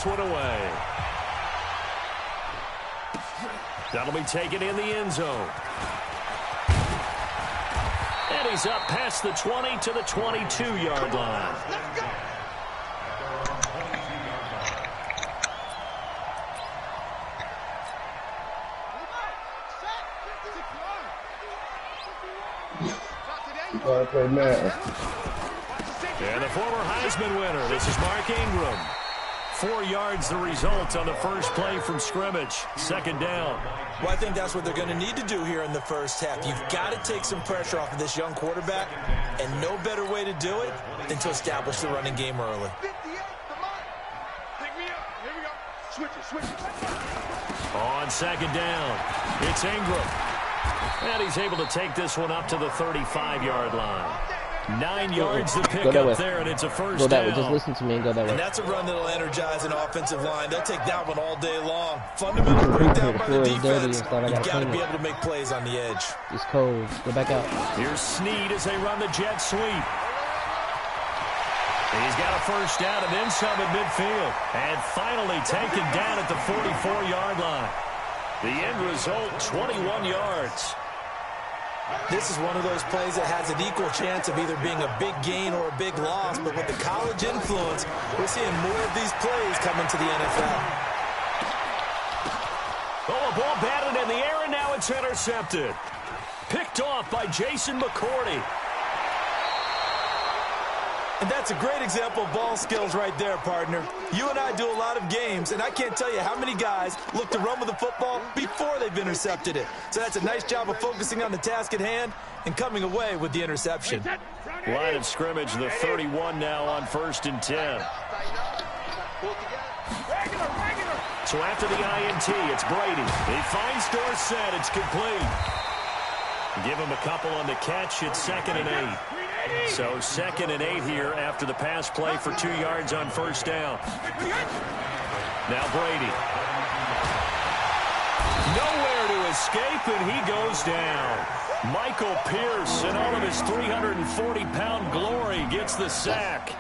this one away. That'll be taken in the end zone. And he's up past the 20 to the 22-yard line. And the former Heisman winner, this is Mark Ingram. 4 yards the result on the first play from scrimmage. Second down. Well, I think that's what they're going to need to do here in the first half. You've got to take some pressure off of this young quarterback, and no better way to do it than to establish the running game early. On second down, it's Ingram. And he's able to take this one up to the 35-yard line. 9 yards to pick up there, and it's a first down. Go that way. down. Just listen to me and go that way. And that's a run that'll energize an offensive line. They'll take that one all day long. Fundamental breakdown by the defense. You've got to be able to make plays on the edge. It's cold. Go back out. Here's Snead as they run the jet sweep. He's got a first down and then some at midfield. And finally taken down at the 44-yard line. The end result, 21 yards. This is one of those plays that has an equal chance of either being a big gain or a big loss, but with the college influence, we're seeing more of these plays coming to the NFL. Oh, a ball batted in the air, and now it's intercepted. Picked off by Jason McCourty. And that's a great example of ball skills right there, partner. You and I do a lot of games, and I can't tell you how many guys look to run with the football before they've intercepted it. So that's a nice job of focusing on the task at hand and coming away with the interception. Line of scrimmage, the 31 now on 1st and 10. So after the INT, it's Brady. He finds Dorsett. It's complete. Give him a couple on the catch. It's 2nd and 8. So 2nd and 8 here after the pass play for 2 yards on first down. Now Brady. Nowhere to escape, and he goes down. Michael Pierce, in all of his 340-pound glory, gets the sack.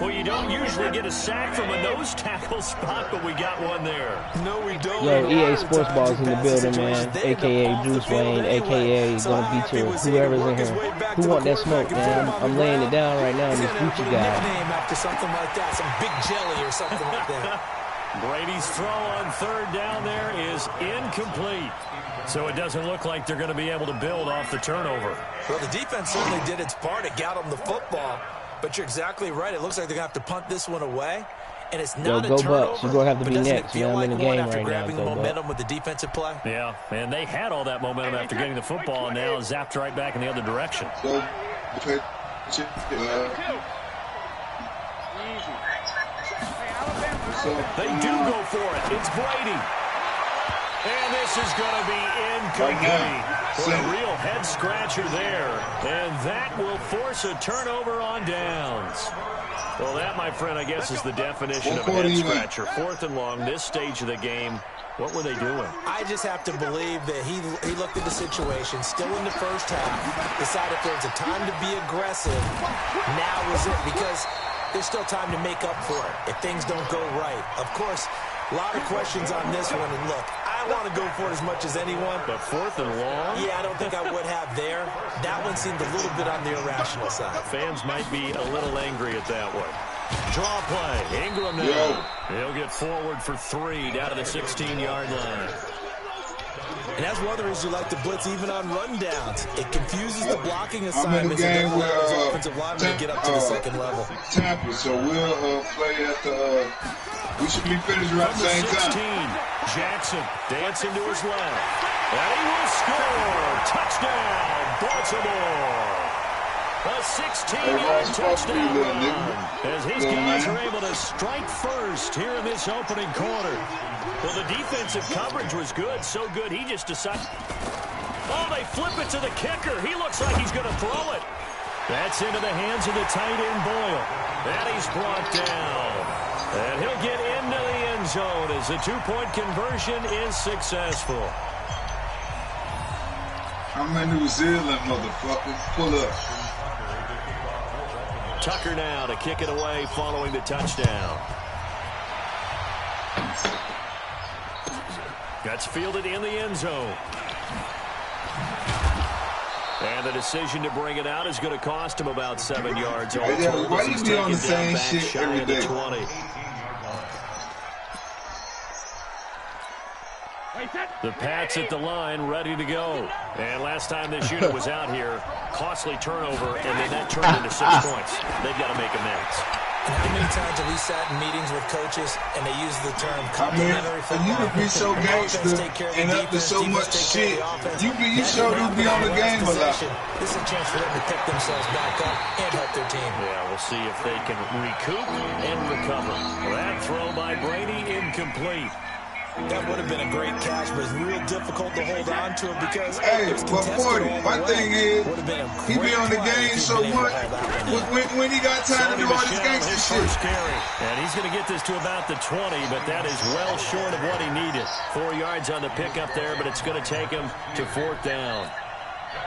Well, you don't usually get a sack from a nose tackle spot, but we got one there. No, we don't. Yo, EA Sports Ball's in the building, man. A.K.A. Bruce Wayne, A.K.A. gonna beat you. Whoever's in here. Who want that smoke, man? I'm laying it down right now in this Gucci guy. Nickname after something like that, some big jelly or something like that. Brady's throw on 3rd down there is incomplete. So it doesn't look like they're going to be able to build off the turnover. Well, the defense certainly did its part. It got them the football. But you're exactly right. It looks like they're going to have to punt this one away. And it's not a turnover. Bucks. You're going to have to be next. You know, I'm in the game right now. Grabbing momentum with the defensive play. Yeah, and they had all that momentum after getting the football, and now zapped right back in the other direction. They do go for it. It's Brady. And this is going to be incomplete. What a real head-scratcher there. And that will force a turnover on downs. Well, that, my friend, I guess is the definition of a head-scratcher. 4th and long, this stage of the game. What were they doing? I just have to believe that he looked at the situation, still in the first half, decided if there was a time to be aggressive, now is it, because there's still time to make up for it if things don't go right. Of course, a lot of questions on this one, and look, I want to go for it as much as anyone. But 4th and long? Yeah, I don't think I would have there. That one seemed a little bit on the irrational side. Fans might be a little angry at that one. Draw play. Ingram now. He'll get forward for 3 down to the 16-yard line. And that's one of the reasons you like to blitz even on rundowns. It confuses the blocking assignments and doesn't allow his offensive linemen to get up to the second level. Tampa, so we'll play at the we should be finished right at the same 16, time. Jackson dancing to his left. And he will score. Touchdown, Baltimore. A 16-yard touchdown run as his guys are able to strike first here in this opening quarter. Well, the defensive coverage was good, so good he just decided. Oh, they flip it to the kicker. He looks like he's going to throw it. That's into the hands of the tight end, Boyle. And he's brought down. And he'll get into the end zone as the 2-point conversion is successful. I'm in New Zealand, motherfucker. Pull up. Tucker now to kick it away following the touchdown. That's fielded in the end zone. And the decision to bring it out is going to cost him about 7 yards. Why you be on the same shit every day? 20. The Pats at the line, ready to go. And last time this unit was out here, costly turnover, and then that turned into 6 points. They've got to make amends. And how many times have we sat in meetings with coaches and they use the term complementary football? You would be so gangster and up to so much shit. You sure do be on the game a lot. This is a chance for them to pick themselves back up and help their team. Yeah, we'll see if they can recoup and recover. That throw by Brady incomplete. That would have been a great catch, but it's real difficult to hold on to it because hey, but 40, my thing is, he be on the game so much when he got time to do all this gangster shit. And he's going to get this to about the 20, but that is well short of what he needed. 4 yards on the pickup there, but it's going to take him to 4th down.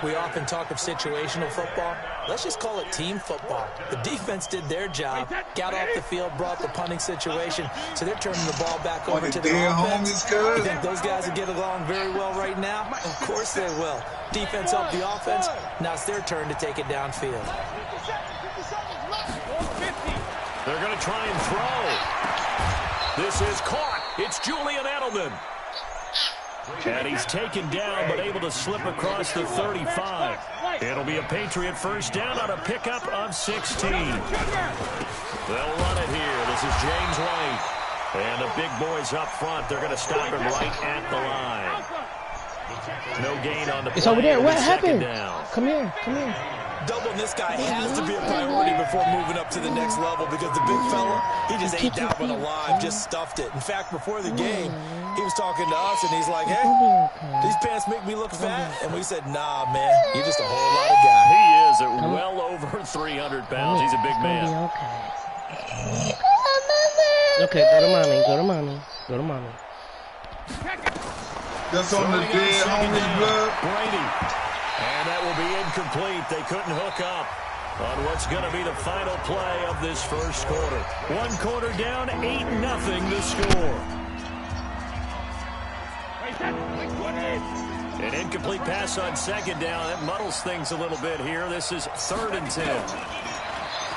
We often talk of situational football. Let's just call it team football. The defense did their job, got off the field, brought the punting situation, so they're turning the ball back over to their offense. You think those guys will get along very well right now? Of course they will. Defense helped the offense. Now it's their turn to take it downfield. They're going to try and throw. This is caught. It's Julian Edelman. And he's taken down, but able to slip across the 35. It'll be a Patriot first down on a pickup of 16. They'll run it here. This is James White. And the big boys up front, they're going to stop him right at the line. No gain on the play. It's over there. What happened? Down. Come here. Come here. Doubling this guy has to be a priority before moving up to the next level because the big fella, he just ate that one alive, just stuffed it. In fact, before the game, he was talking to us, and he's like, hey, these pants make me look fat. And we said, nah, man, you're just a whole lot of guy. He is well over 300 pounds. He's a big man. Okay, go to mommy. Go to mommy. Go to mommy. That's on the dead homie's blood. Brady. And that will be incomplete. They couldn't hook up on what's going to be the final play of this first quarter. 1 quarter down, 8-0 the score. An incomplete pass on 2nd down. That muddles things a little bit here. This is 3rd and 10.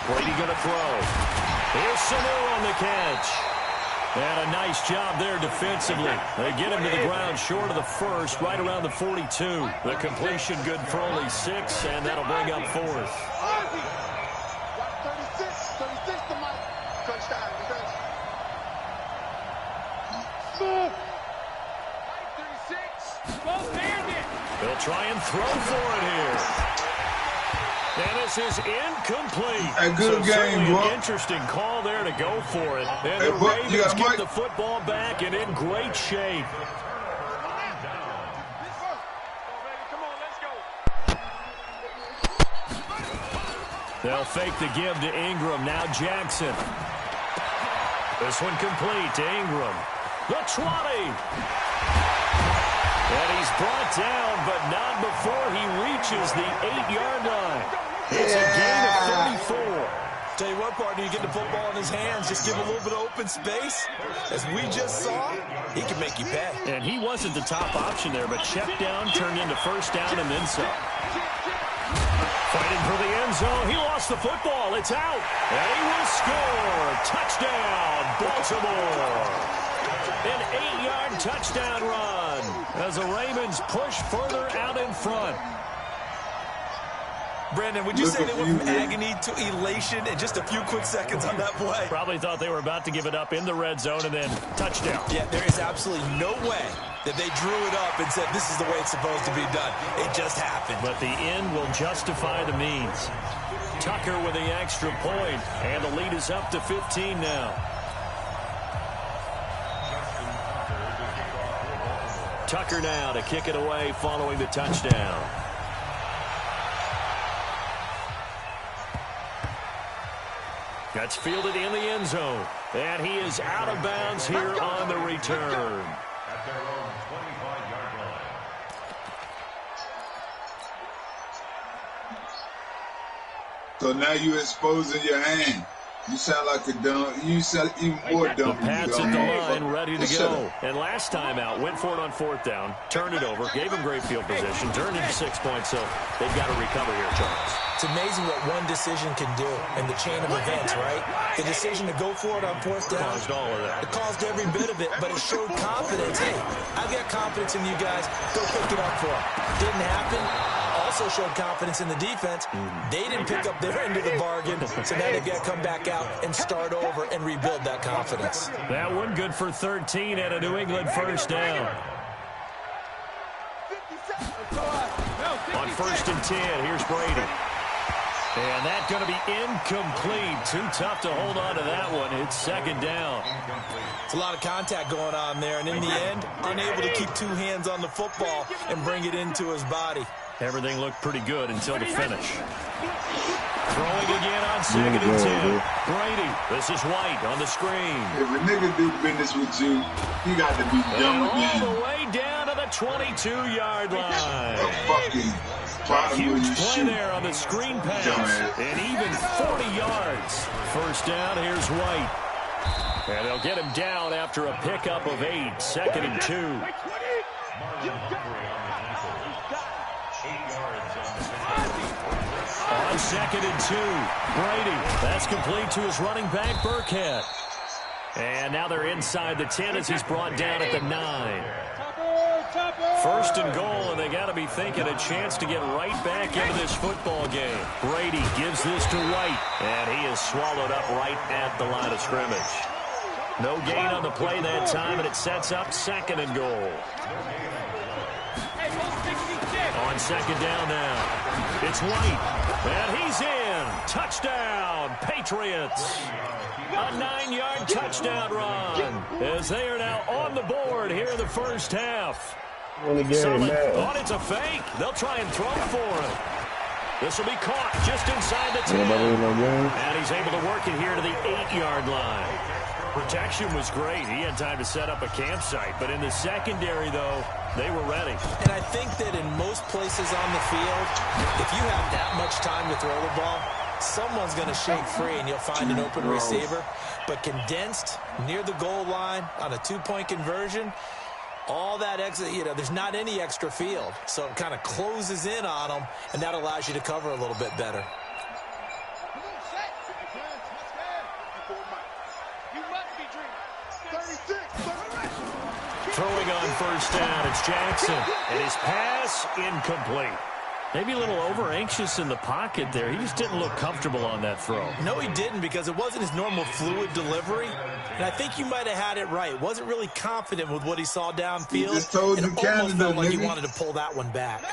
Brady going to throw. Here's Sanu on the catch. And a nice job there defensively. They get him to the ground short of the first, right around the 42. The completion good for only 6, and that'll bring up 4th. 36 to Mike. Touchdown. They'll try and throw for it here. And this is incomplete. A good game, bro. An interesting call there to go for it. And the Ravens get the football back and in great shape. They'll fake the give to Ingram. Now Jackson. This one complete to Ingram. The 20. And he's brought down, but not before he reaches the 8-yard line. It's a gain of 34. Tell you what, partner, you get the football in his hands, just give him a little bit of open space. As we just saw, he can make you pay. And he wasn't the top option there, but check down turned into first down and then some. Fighting for the end zone. He lost the football. It's out. And he will score. Touchdown, Baltimore. An 8-yard touchdown run as the Ravens push further out in front. Brandon, would you say they went from agony to elation in just a few quick seconds on that play? Probably thought they were about to give it up in the red zone and then touchdown. Yeah, there is absolutely no way that they drew it up and said this is the way it's supposed to be done. It just happened. But the end will justify the means. Tucker with the extra point, and the lead is up to 15 now. Tucker now to kick it away following the touchdown. That's fielded in the end zone. And he is out of bounds here on the return. At their own 25-yard line. So now you're exposing your hand. You sound like a dumb. You sound even more dumb. The Pats at the line, ready to go. And last time out, went for it on 4th down, turned it over, gave them great field position, turned into 6 points, so they've got to recover here, Charles. It's amazing what one decision can do in the chain of events, right? The decision to go for it on 4th down. Caused all of that. It caused every bit of it, but it showed confidence. Hey, I've got confidence in you guys. Go pick it up for them. Didn't happen. Also showed confidence in the defense. They didn't pick up their end of the bargain, so now they've got to come back out and start over and rebuild that confidence. That one good for 13 and a New England first down. On 1st and 10, here's Brady. And that's going to be incomplete. Too tough to hold on to that one. It's 2nd down. It's a lot of contact going on there, and in the end, unable to keep 2 hands on the football and bring it into his body. Everything looked pretty good until the finish. Throwing again on 2nd and 10. Brady, this is White on the screen. If a nigga do business with you, he got to be dumb again. All the way down to the 22-yard line. A fucking huge play there on the screen pass. And even 40 yards. First down, here's White. And they'll get him down after a pickup of 8. 2nd and 2. On 2nd and 2, Brady. That's complete to his running back, Burkhead. And now they're inside the 10 as he's brought down at the 9. 1st and goal, and they got to be thinking a chance to get right back into this football game. Brady gives this to White, and he is swallowed up right at the line of scrimmage. No gain on the play that time, and it sets up 2nd and goal. On 2nd down now, it's White. And he's in. Touchdown, Patriots. A 9-yard touchdown run as they are now on the board here in the first half. Oh, it's a fake. They'll try and throw for him. This will be caught just inside the 10. And he's able to work it here to the 8-yard line. Protection was great. He had time to set up a campsite. But in the secondary, though, they were ready. And I think that in most places on the field, if you have that much time to throw the ball, someone's going to shake free and you'll find an open receiver. But condensed near the goal line on a 2-point conversion, all that extra, there's not any extra field. So it kind of closes in on them, and that allows you to cover a little bit better. Throwing on first down, it's Jackson. And his pass, incomplete. Maybe a little over-anxious in the pocket there. He just didn't look comfortable on that throw. No, he didn't, because it wasn't his normal fluid delivery. And I think you might have had it right. Wasn't really confident with what he saw downfield. He just told you almost felt like he wanted to pull that one back.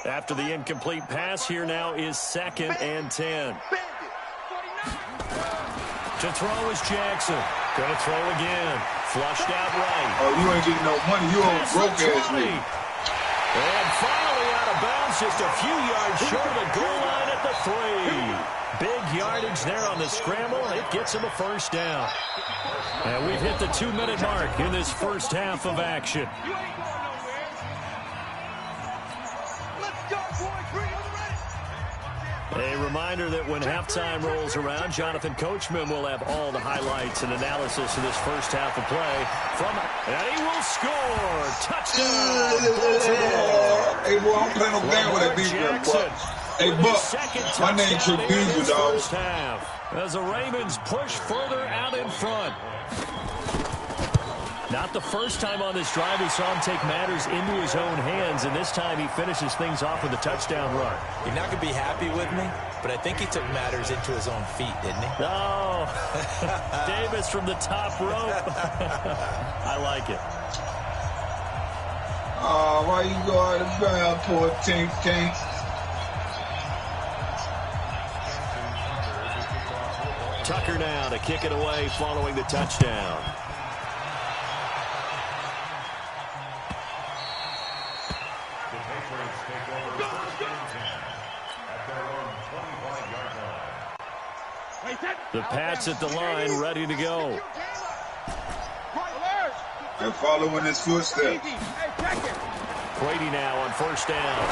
After the incomplete pass, here now is 2nd and 10. To throw is Jackson. Gonna throw again. Flushed out right. Oh, you ain't getting no money. You on broke-ass league. And finally out of bounds, just a few yards short of the goal line at the 3. Big yardage there on the scramble. It gets him a first down. And we've hit the 2-minute mark in this first half of action. A reminder that when halftime rolls around, Jonathan Coachman will have all the highlights and analysis of this first half of play. And he will score. Touchdown. Hey, boy, I'm playing no game with that defense, boy. Hey, Buck, my name's Tribune, dog. As the Ravens push further out in front. Not the first time on this drive we saw him take matters into his own hands, and this time he finishes things off with a touchdown run. You're not going to be happy with me, but I think he took matters into his own feet, didn't he? Oh, Davis from the top rope. I like it. Oh, why you go out of bounds, poor Tink Tink? Tucker now to kick it away following the touchdown. The Pats at the line, ready to go. They're following his footsteps. Brady now on first down.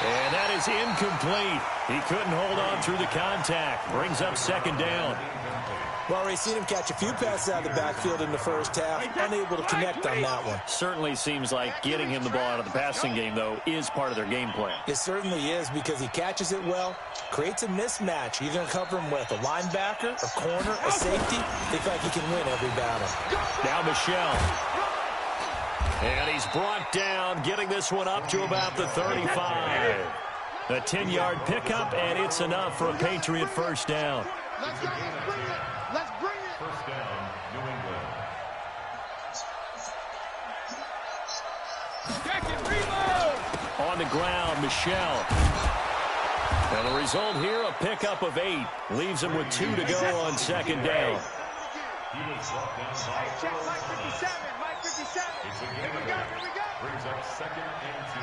And that is incomplete. He couldn't hold on through the contact. Brings up second down. Well, we've seen him catch a few passes out of the backfield in the first half, unable to connect on that one. Certainly seems like getting him the ball out of the passing game, though, is part of their game plan. It certainly is, because he catches it well, creates a mismatch. You're going to cover him with a linebacker, a corner, a safety. They feel like he can win every battle. Now Michelle. And he's brought down, getting this one up to about the 35. A 10-yard pickup, and it's enough for a Patriot first down. Let's go. Let's bring it. First down, New England. On the ground, Michelle. And the result here, a pickup of 8. Leaves him with 2 to go on second down. He was brought down by Check Mike 57. Mike 57. It's a Here gain we of go. 8. Here we go. Brings up second and 2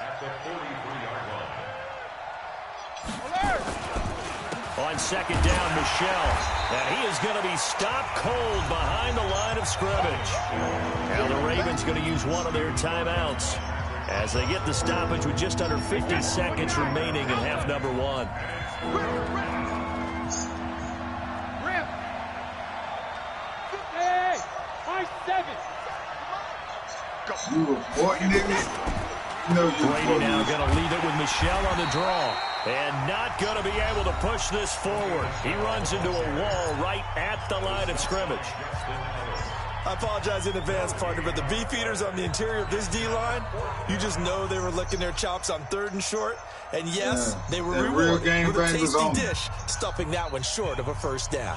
at the 43-yard line. Alert. On second down, Michelle. And he is going to be stopped cold behind the line of scrimmage. Now the Ravens going to use one of their timeouts as they get the stoppage with just under 50 seconds remaining in half number 1. Hey, Mike 7. You reporting, nigga? No, you Brady now reporting. going to leave it with Michelle on the draw. And not going to be able to push this forward. He runs into a wall right at the line of scrimmage. I apologize in advance, partner, but the beefeaters on the interior of this D-line, you just know they were licking their chops on 3rd and short. And yes, they were rewarded with a tasty dish, stuffing that one short of a first down.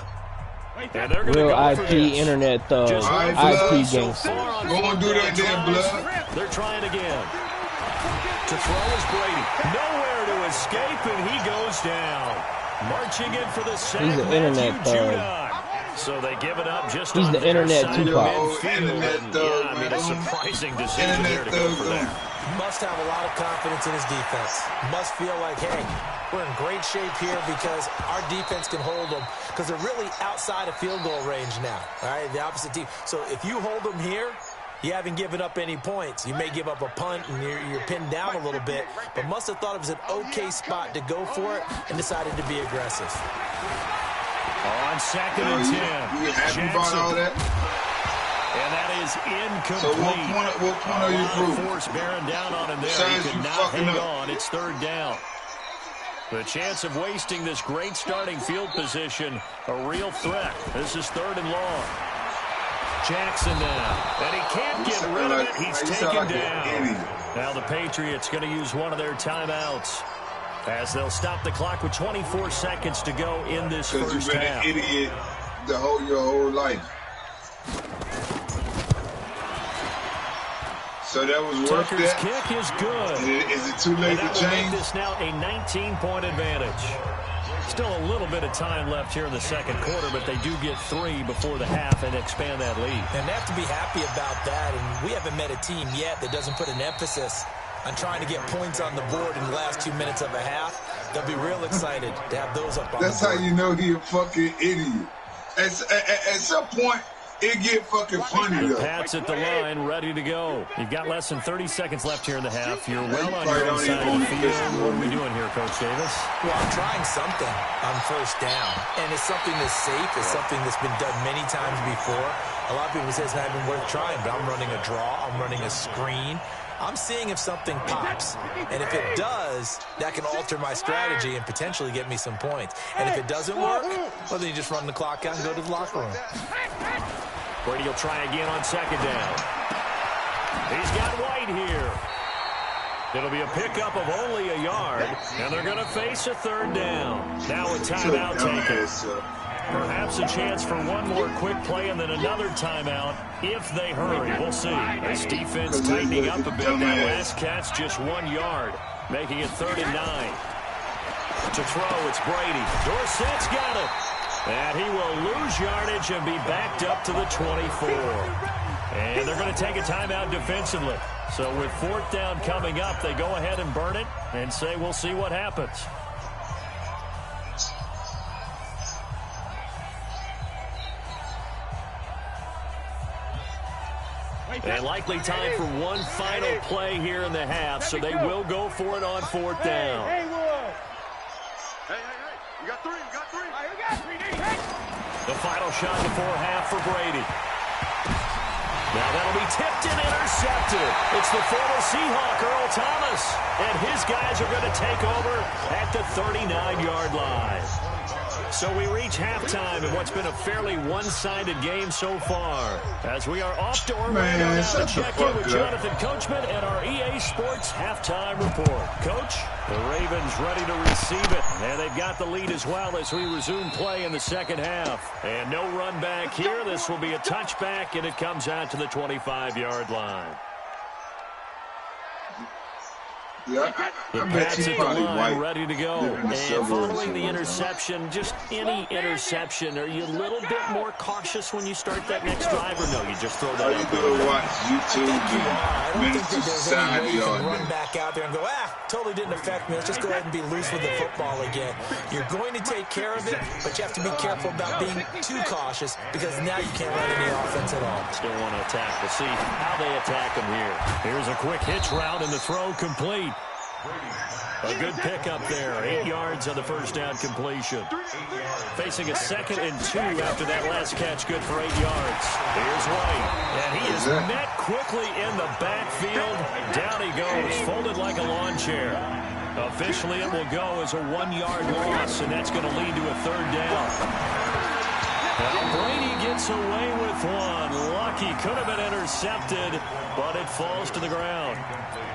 And they're going to Real go for IP this. internet thug. Just Alright, IP blood. gangster. Go on, do that damn blood. They're trying again. To throw is Brady. Nowhere to escape, and he goes down. Marching in for the sack. He's an internet thug. So they give it up just He's on the their internet side of Tupac. midfield. Internet And, thug, yeah, I mean, a man. surprising decision there Internet to go for thug. that. Must have a lot of confidence in his defense. Must feel like, hey, we're in great shape here because our defense can hold them, because they're really outside of field goal range now, all right, the opposite team. So if you hold them here, you haven't given up any points. You may give up a punt and you're pinned down a little bit, but must have thought it was an okay spot to go for it and decided to be aggressive. On second and 10. You happy about all that? And that is incomplete. So what point are you proving? Force bearing down on him there. Besides He you could not fucking hang up. on. It's 3rd down. The chance of wasting this great starting field position, a real threat. This is 3rd and long. Jackson now. And he can't get rid of it. He's taken down. Now the Patriots going to use one of their timeouts as they'll stop the clock with 24 seconds to go in this Because first you've been half. an idiot your whole life. So that was worth Tucker's that. kick is good. Is it too late And that to will make change? this now a 19-point advantage. Still a little bit of time left here in the second quarter, but they do get 3 before the half and expand that lead. And they have to be happy about that, and we haven't met a team yet that doesn't put an emphasis on trying to get points on the board in the last 2 minutes of a half. They'll be real excited to have those up on That's the board. how you know he a fucking idiot. At some point, it get fucking funny The though. Pats at the line, ready to go. You've got less than 30 seconds left here in the half. You're well on your own side of the field. What are we doing here, Coach Davis? Well, I'm trying something on first down, and it's something that's safe. It's something that's been done many times before. A lot of people say it's not even worth trying, but I'm running a draw. I'm running a screen. I'm seeing if something pops, and if it does, that can alter my strategy and potentially get me some points. And if it doesn't work, well, then you just run the clock out and go to the locker room. Brady will try again on second down. He's got White here. It'll be a pickup of only a yard, and they're going to face a 3rd down. Now a timeout taken. Perhaps a chance for one more quick play and then another timeout if they hurry. We'll see. This defense tightening up a bit. That last catch just 1 yard, making it 3rd and 9. To throw, it's Brady. Dorsett's got it. And he will lose yardage and be backed up to the 24. And they're going to take a timeout defensively. So with 4th down coming up, they go ahead and burn it and say we'll see what happens. And likely time for one final play here in the half, so they will go for it on 4th down. Hey, You got three. The final shot before half for Brady. Now that'll be tipped and intercepted. It's the former Seahawk, Earl Thomas. And his guys are going to take over at the 39-yard line. So we reach halftime in what's been a fairly one-sided game so far. As we are off to Orlando now to check in with Jonathan Coachman and our EA Sports halftime report. Coach, the Ravens ready to receive it. And they've got the lead as well as we resume play in the second half. And no run back here. This will be a touchback, and it comes out to the 25-yard line. Yeah, The Pats at the line, ready to go. And following the interception, just any interception, are you a little bit more cautious when you start that next drive, or no, you just throw that out there? Watch YouTube I don't think that there's any way you can run day. back out there and go, totally didn't affect me. Let's just go ahead and be loose with the football again. You're going to take care of it, but you have to be careful about being too cautious because now you can't run any offense at all. Still want to attack. We'll see how they attack them here. Here's a quick hitch route, and the throw complete. A good pickup there. 8 yards on the first down completion. Facing a 2nd and 2 after that last catch. Good for 8 yards. Here's White. And he is met quickly in the backfield. Down he goes, folded like a lawn chair. Officially, it will go as a 1-yard loss, and that's going to lead to a 3rd down. Now Brady gets away with one. Lucky, could have been intercepted, but it falls to the ground.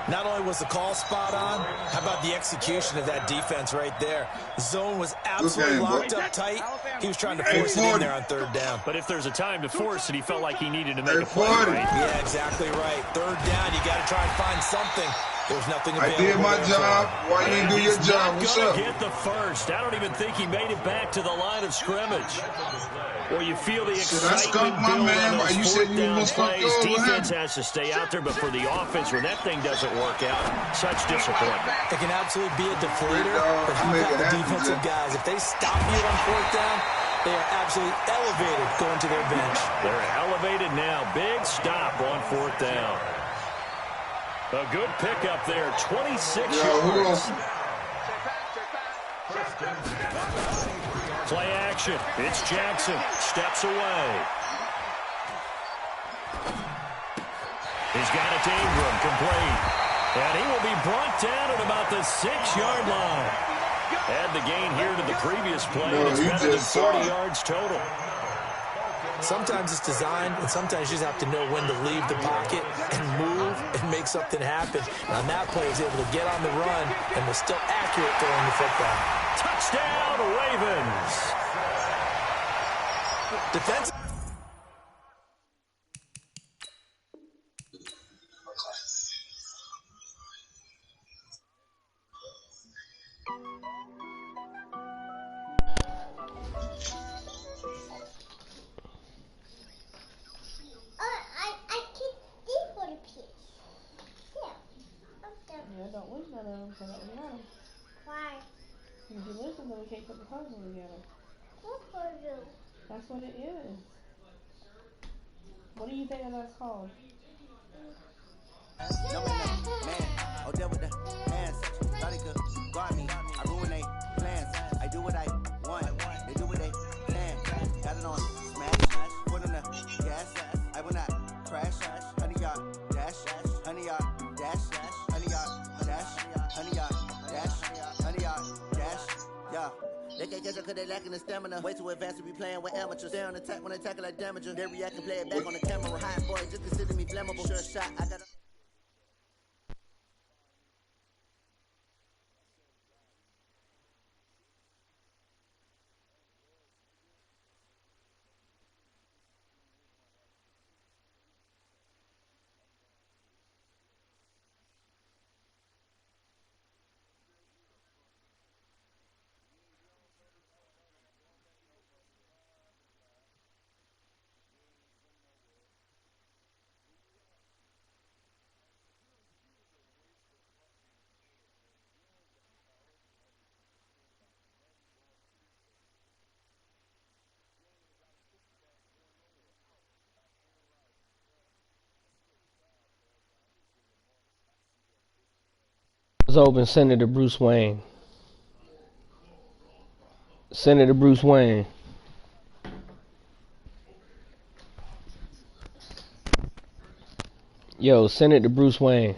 Not only was the call spot on, how about the execution of that defense right there? The zone was absolutely locked up tight. He was trying to force it in there on 3rd down. But if there's a time to force it, he felt like he needed to make a play, right? Yeah, exactly right. 3rd down, you got to try and find something. There's nothing available. I did my job. Why you didn't do your job? What's up? Get the first. I don't even think he made it back to the line of scrimmage. Well, you feel the excitement build on those 4th down plays. Defense has to stay out there, but for the offense, when that thing doesn't work out, such disappointment. It can absolutely be a deflator, but how about the defensive guys? If they stop you on 4th down, they are absolutely elevated going to their bench. They're elevated now. Big stop on 4th down. A good pickup there, 26 yards. Play action. It's Jackson. Steps away. He's got it to Ingram. Complete. And he will be brought down at about the 6-yard line. Add the gain here to the previous play. It's better than 40 yards total. Sometimes it's designed, and sometimes you just have to know when to leave the pocket and move and make something happen. And on that play, he's able to get on the run and was still accurate throwing the football. Touchdown, Ravens. Defense. Yeah, don't lose none of them so that we know. Why? If you lose them, then we can't put the puzzle together. What puzzle? That's what it is. What do you think that's called? Man, oh, there with the hands. Thought he could guard me. I ruin they plans. I do what I want. They do what they can. Got it on smash. Put on the gas. I will not crash. Honey yard dash. Honey yard dash. Honey yard dash. Honey yard dash. Honey yard dash. Yeah. They can't catch up cause they lacking the stamina. Way too advanced to be playing with amateurs. Stay on attack when they tackle like damager. They react and play it back on the camera. Hot boy, just consider me flammable. Sure shot, I got a is open. Send it to Bruce Wayne. Send it to Bruce Wayne. Yo, send it to Bruce Wayne.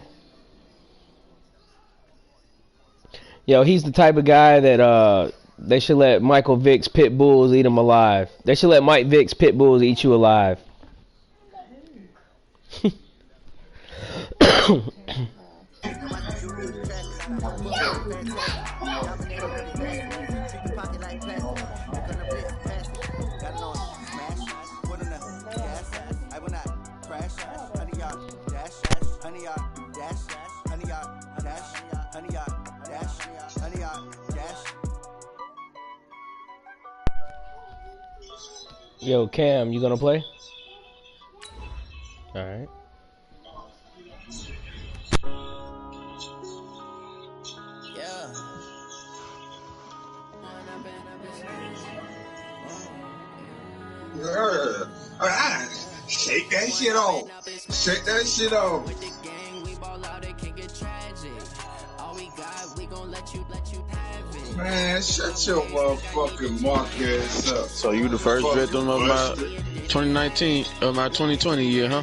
Yo, he's the type of guy that they should let Michael Vick's pit bulls eat him alive. They should let Mike Vick's pit bulls eat you alive. Yo, Cam, you gonna play? All right. Shake that shit off. Shake that shit off. Man, shut your motherfucking mark ass up. So you the first victim of my 2019, of my 2020 year, huh?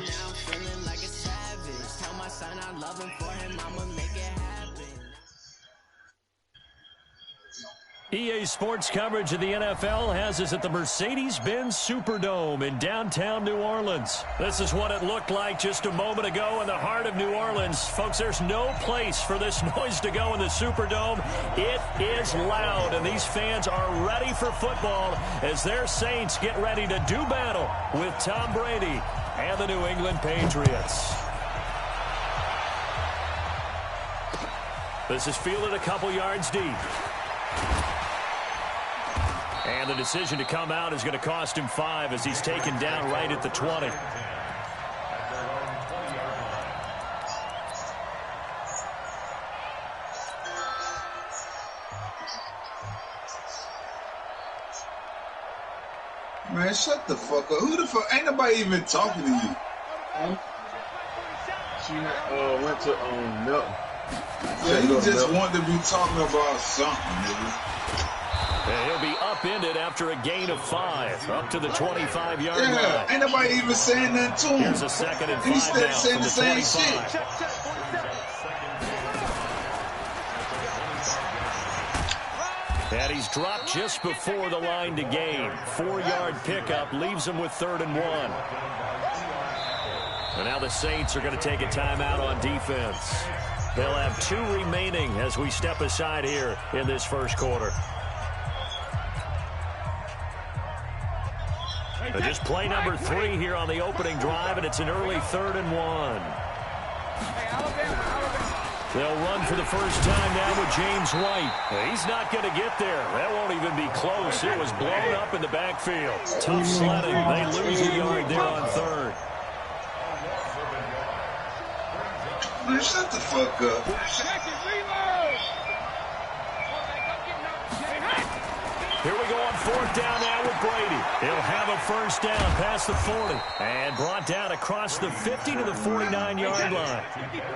EA Sports coverage of the NFL has us at the Mercedes-Benz Superdome in downtown New Orleans. This is what it looked like just a moment ago in the heart of New Orleans. Folks, there's no place for this noise to go in the Superdome. It is loud, and these fans are ready for football as their Saints get ready to do battle with Tom Brady and the New England Patriots. This is fielded a couple yards deep. And the decision to come out is going to cost him 5 as he's taken down right at the 20. Man, shut the fuck up. Who the fuck? Ain't nobody even talking to you. She went to Milton. Yeah, he just wanted to be talking about something, nigga. And he'll be upended after a gain of 5, up to the 25-yard line. Yeah, ain't nobody even saying that to him. Here's a 2nd and 5 He's still now saying from the the same 25. shit. And he's dropped just before the line to gain. 4-yard pickup leaves him with 3rd and 1. And now the Saints are going to take a timeout on defense. They'll have 2 remaining as we step aside here in this first quarter. And just play number 3 here on the opening drive, and it's an early 3rd and 1. They'll run for the first time now with James White. He's not going to get there. That won't even be close. It was blown up in the backfield. Tough sledding. They lose a yard there on 3rd. Man, shut the fuck up. Here we go on 4th down now with Brady. He'll have a first down past the 40 and brought down across the 50 to the 49-yard line.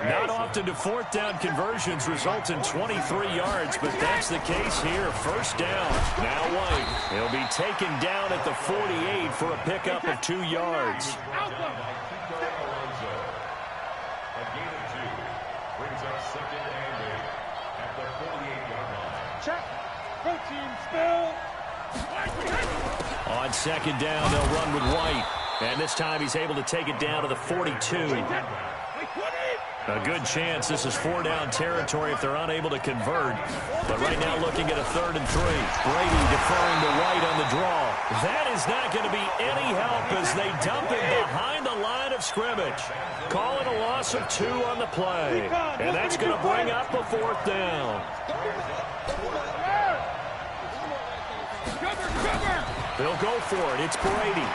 Not often do 4th down conversions result in 23 yards, but that's the case here. First down. Now White. He'll be taken down at the 48 for a pickup of 2 yards. On 2nd down, they'll run with White. And this time he's able to take it down to the 42. A good chance this is 4-down territory if they're unable to convert. But right now looking at a 3rd and 3. Brady deferring to White on the draw. That is not going to be any help as they dump him behind the line of scrimmage. Calling a loss of 2 on the play. And that's going to bring up a 4th down. They'll go for it. It's Brady.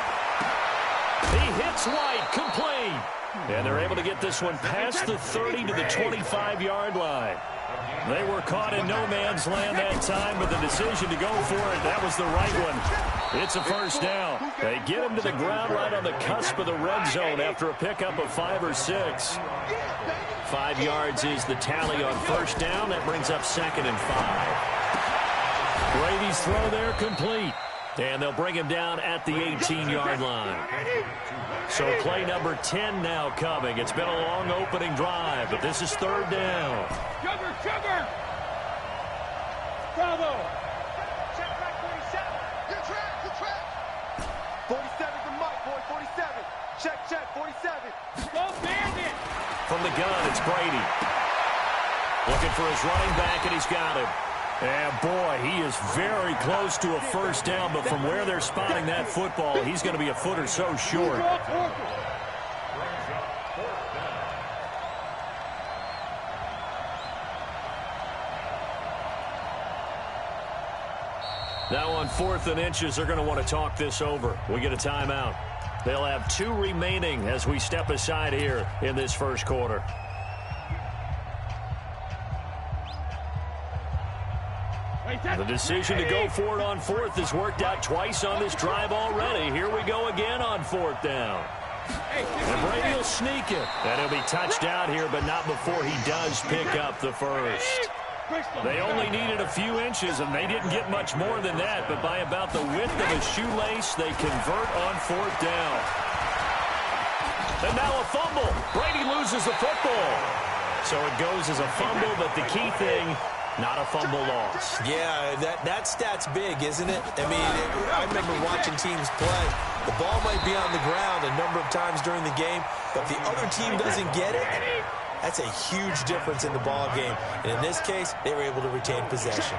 He hits White, complete. And they're able to get this one past the 30 to the 25-yard line. They were caught in no man's land that time, but the decision to go for it, that was the right one. It's a first down. They get him to the ground right on the cusp of the red zone after a pickup of 5 or 6. 5 yards is the tally on first down. That brings up 2nd and 5. Brady's throw there complete. And they'll bring him down at the 18-yard line. So play number 10 now coming. It's been a long opening drive, but this is 3rd down. Sugar! Bravo! Check back 47. Good track. 47's the mic, boy, 47. Check, 47. Go Bandit! From the gun, it's Brady. Looking for his running back, and he's got him. And, boy, he is very close to a first down, but from where they're spotting that football, he's going to be a foot or so short. Now on 4th and inches, they're going to want to talk this over. We get a timeout. They'll have 2 remaining as we step aside here in this first quarter. The decision to go for it on 4th has worked out twice on this drive already. Here we go again on 4th down. And Brady will sneak it. And he'll be touched out here, but not before he does pick up the first. They only needed a few inches, and they didn't get much more than that. But by about the width of a shoelace, they convert on 4th down. And now a fumble. Brady loses the football. So it goes as a fumble, but the key thing, not a fumble loss. Yeah, that stat's big, isn't it? I mean, I remember watching teams play. The ball might be on the ground a number of times during the game, but if the other team doesn't get it, that's a huge difference in the ball game. And in this case, they were able to retain possession.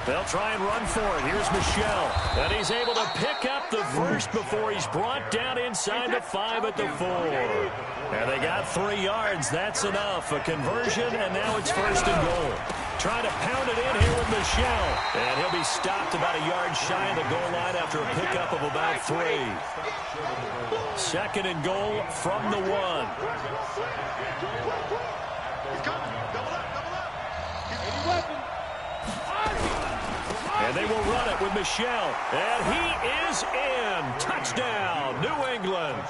They'll try and run for it. Here's Michelle. And he's able to pick up the first before he's brought down inside the 5 at the 4. And they got 3 yards. That's enough. A conversion, and now it's 1st and goal. Trying to pound it in here with Michelle. And he'll be stopped about a yard shy of the goal line after a pickup of about 3. 2nd and goal from the 1. And they will run it with Michelle. And he is in. Touchdown, New England.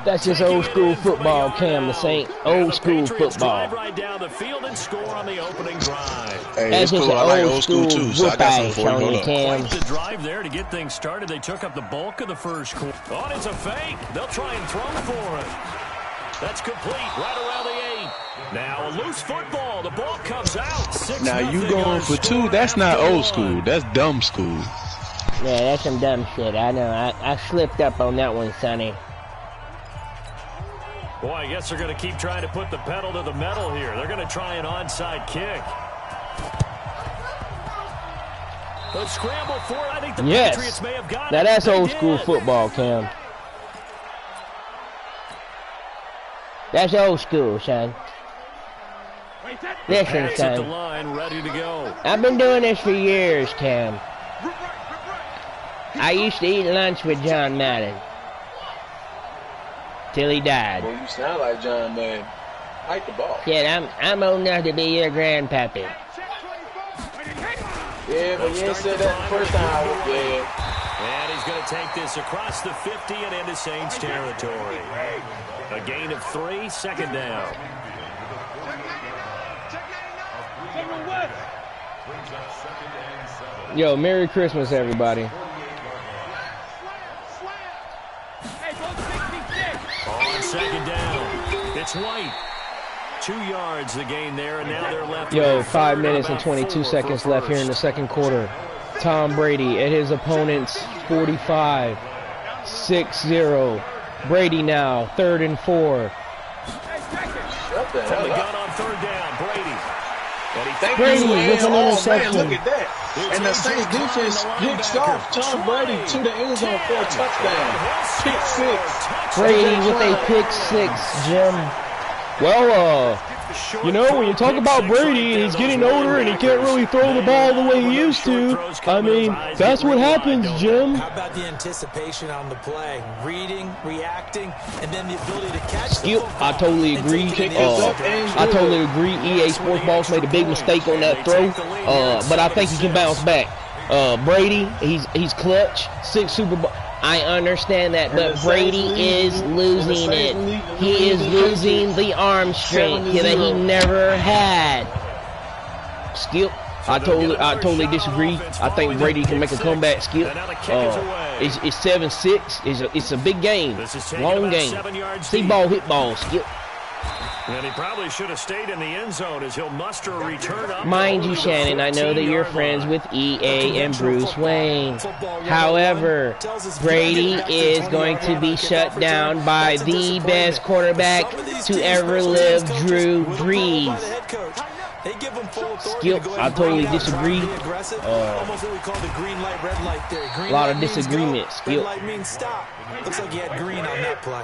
That's just old school football, Cam. This ain't old school football. Right down the field and score on the opening drive. Hey, that's just cool. an I like old school too, so I got something for you. Cam. Quite the drive there to get things started. They took up the bulk of the first quarter. Oh, it's a fake. They'll try and throw for it. That's complete right around the 8. Now a loose football. The ball comes out. 6-0. Now you going for 2? That's not old school. That's dumb school. Yeah, that's some dumb shit. I know. I slipped up on that one, Sonny. Boy, I guess they're going to keep trying to put the pedal to the metal here. They're going to try an onside kick. They'll scramble for it. I think the Patriots may have got it. Now that's old school football, Cam. That's old school, son. Listen, son. At the line, ready to go. I've been doing this for years, Cam. I used to eat lunch with John Madden. Till he died. Well, you sound like John Madden. Hike the ball. Yeah, I'm old enough to be your grandpappy. Yeah, but you ain't said that the first time I was dead. And he's going to take this across the 50 and into Saints territory. A gain of 3, 2nd down. Yo, Merry Christmas, everybody. On 2nd down, it's White. 2 yards the gain there, and now they're left. Yo, 5 minutes and 22 seconds left here in the second quarter. Tom Brady at his opponent's 45. 6-0. Brady now, 3rd and 4. From the gun on 3rd down, Brady. Brady with an interception. Man, look at that. And the Saints defense picks off Tom Brady to the end zone for a touchdown. Pick 6. Brady with a pick 6, Jim. Well, you know, when you talk about Brady and he's getting older and he can't really throw the ball the way he used to, I mean, that's what happens, Jim. How about the anticipation on the play? Reading, reacting, and then the ability to catch the football. I totally agree. I totally agree. EA Sports Boss made a big mistake on that throw, but I think he can bounce back. Brady, he's clutch. 6 Super Bowl. I understand that, but Brady is losing it. He is losing the arm strength that he never had. Skip. I totally disagree. I think Brady can make a comeback. Skip. It's 7-6. It's a big game, long game. See ball, hit ball. Skip. And he probably should have stayed in the end zone as he'll muster a return up. Mind you, Shannon, I know that you're friends with EA and Bruce Wayne. However, Brady is going to be shut down by the best quarterback to ever live, Drew Brees. Skip, I totally disagree. A lot of disagreement. Skip. Looks like he had green on that play.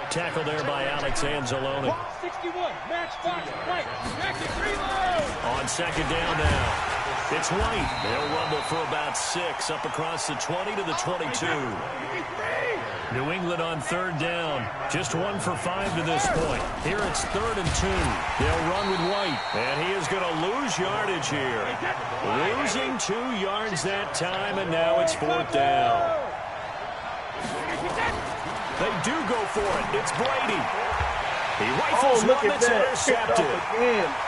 Tackle there by Alex Anzalone. 61, match box, right, on second down now. It's White. They'll rumble for about 6 up across the 20 to the 22. New England on third down. Just 1 for 5 to this point. Here it's 3rd and 2. They'll run with White. And he is going to lose yardage here. Losing 2 yards that time, and now it's 4th down. They do go for it. It's Brady. He rifles one that's intercepted.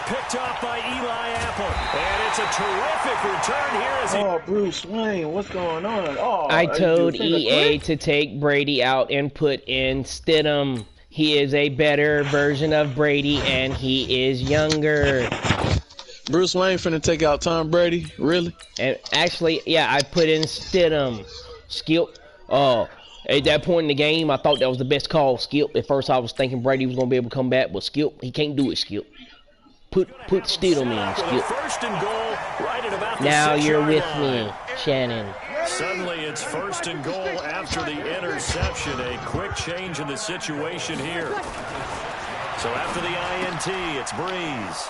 Picked off by Eli Apple. And it's a terrific return here as he... Bruce Wayne, what's going on? I told EA to take Brady out and put in Stidham. He is a better version of Brady, and he is younger. Bruce Wayne finna take out Tom Brady? Really? And actually, yeah, I put in Stidham. Skip. At that point in the game, I thought that was the best call, Skip. At first, I was thinking Brady was going to be able to come back, but Skip, he can't do it, Skip. Put Stidham in, Skip. First and goal, right at about the now you're with line. me, Shannon. Suddenly, it's 1st and goal after the interception. A quick change in the situation here. So after the INT, it's Breeze.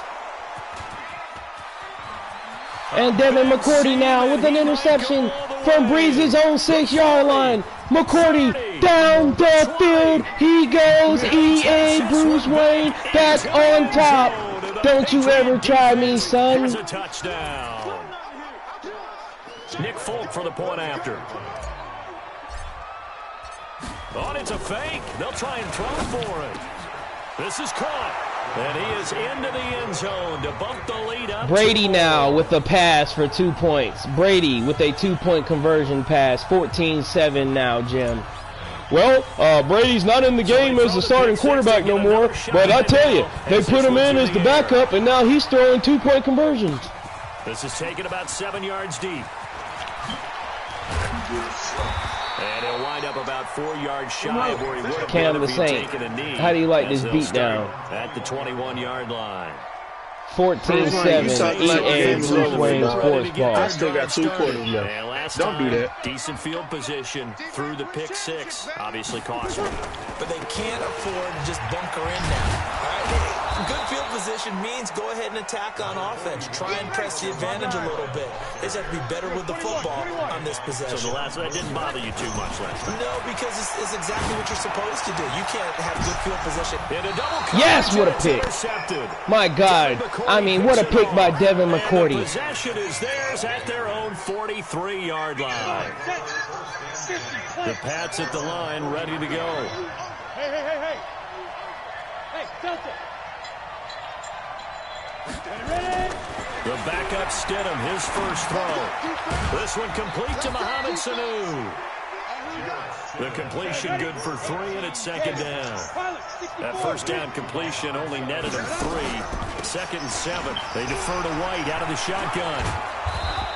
And Devin McCourty now with an interception from Breeze's own 6-yard line. McCourty down the field. He goes. EA Bruce Wayne back on top. Don't you ever try me, son. Here's a touchdown. Nick Folk for the point after. Oh, it's a fake. They'll try and throw for it. This is caught. And he is into the end zone to bump the lead up. Brady now with a pass for 2 points. Brady with a 2-point conversion pass. 14-7 now, Jim. Well, Brady's not in the game as the starting quarterback no more. But I tell you, they put him in as the backup, and now he's throwing 2-point conversions. This is taken about 7 yards deep. And he'll wind up about 4 yards shy of where he would have been if he'd taken a knee. How do you like this beatdown? At the 21-yard line. 14-7, EA Bruce Wayne Sports Ball. I still got 2 quarters left. Don't do that. Decent field position through the pick 6. Obviously costly. But they can't afford to just bunker in now. All right? Good field position means go ahead and attack on offense. Try and press the advantage a little bit. They just have to be better with the football on this possession. So that didn't bother you too much last time? No, because it's exactly what you're supposed to do. You can't have good field position. Yes, what a pick. My God. I mean, what a pick by Devin McCourty. The possession is theirs at their own 43-yard line. The Pats at the line, ready to go. Hey, Delta. The backup Stidham, his first throw. This one complete to Mohamed Sanu. The completion good for 3, and it's 2nd down. That first down completion only netted him 3. 2nd and 7. They defer to White out of the shotgun.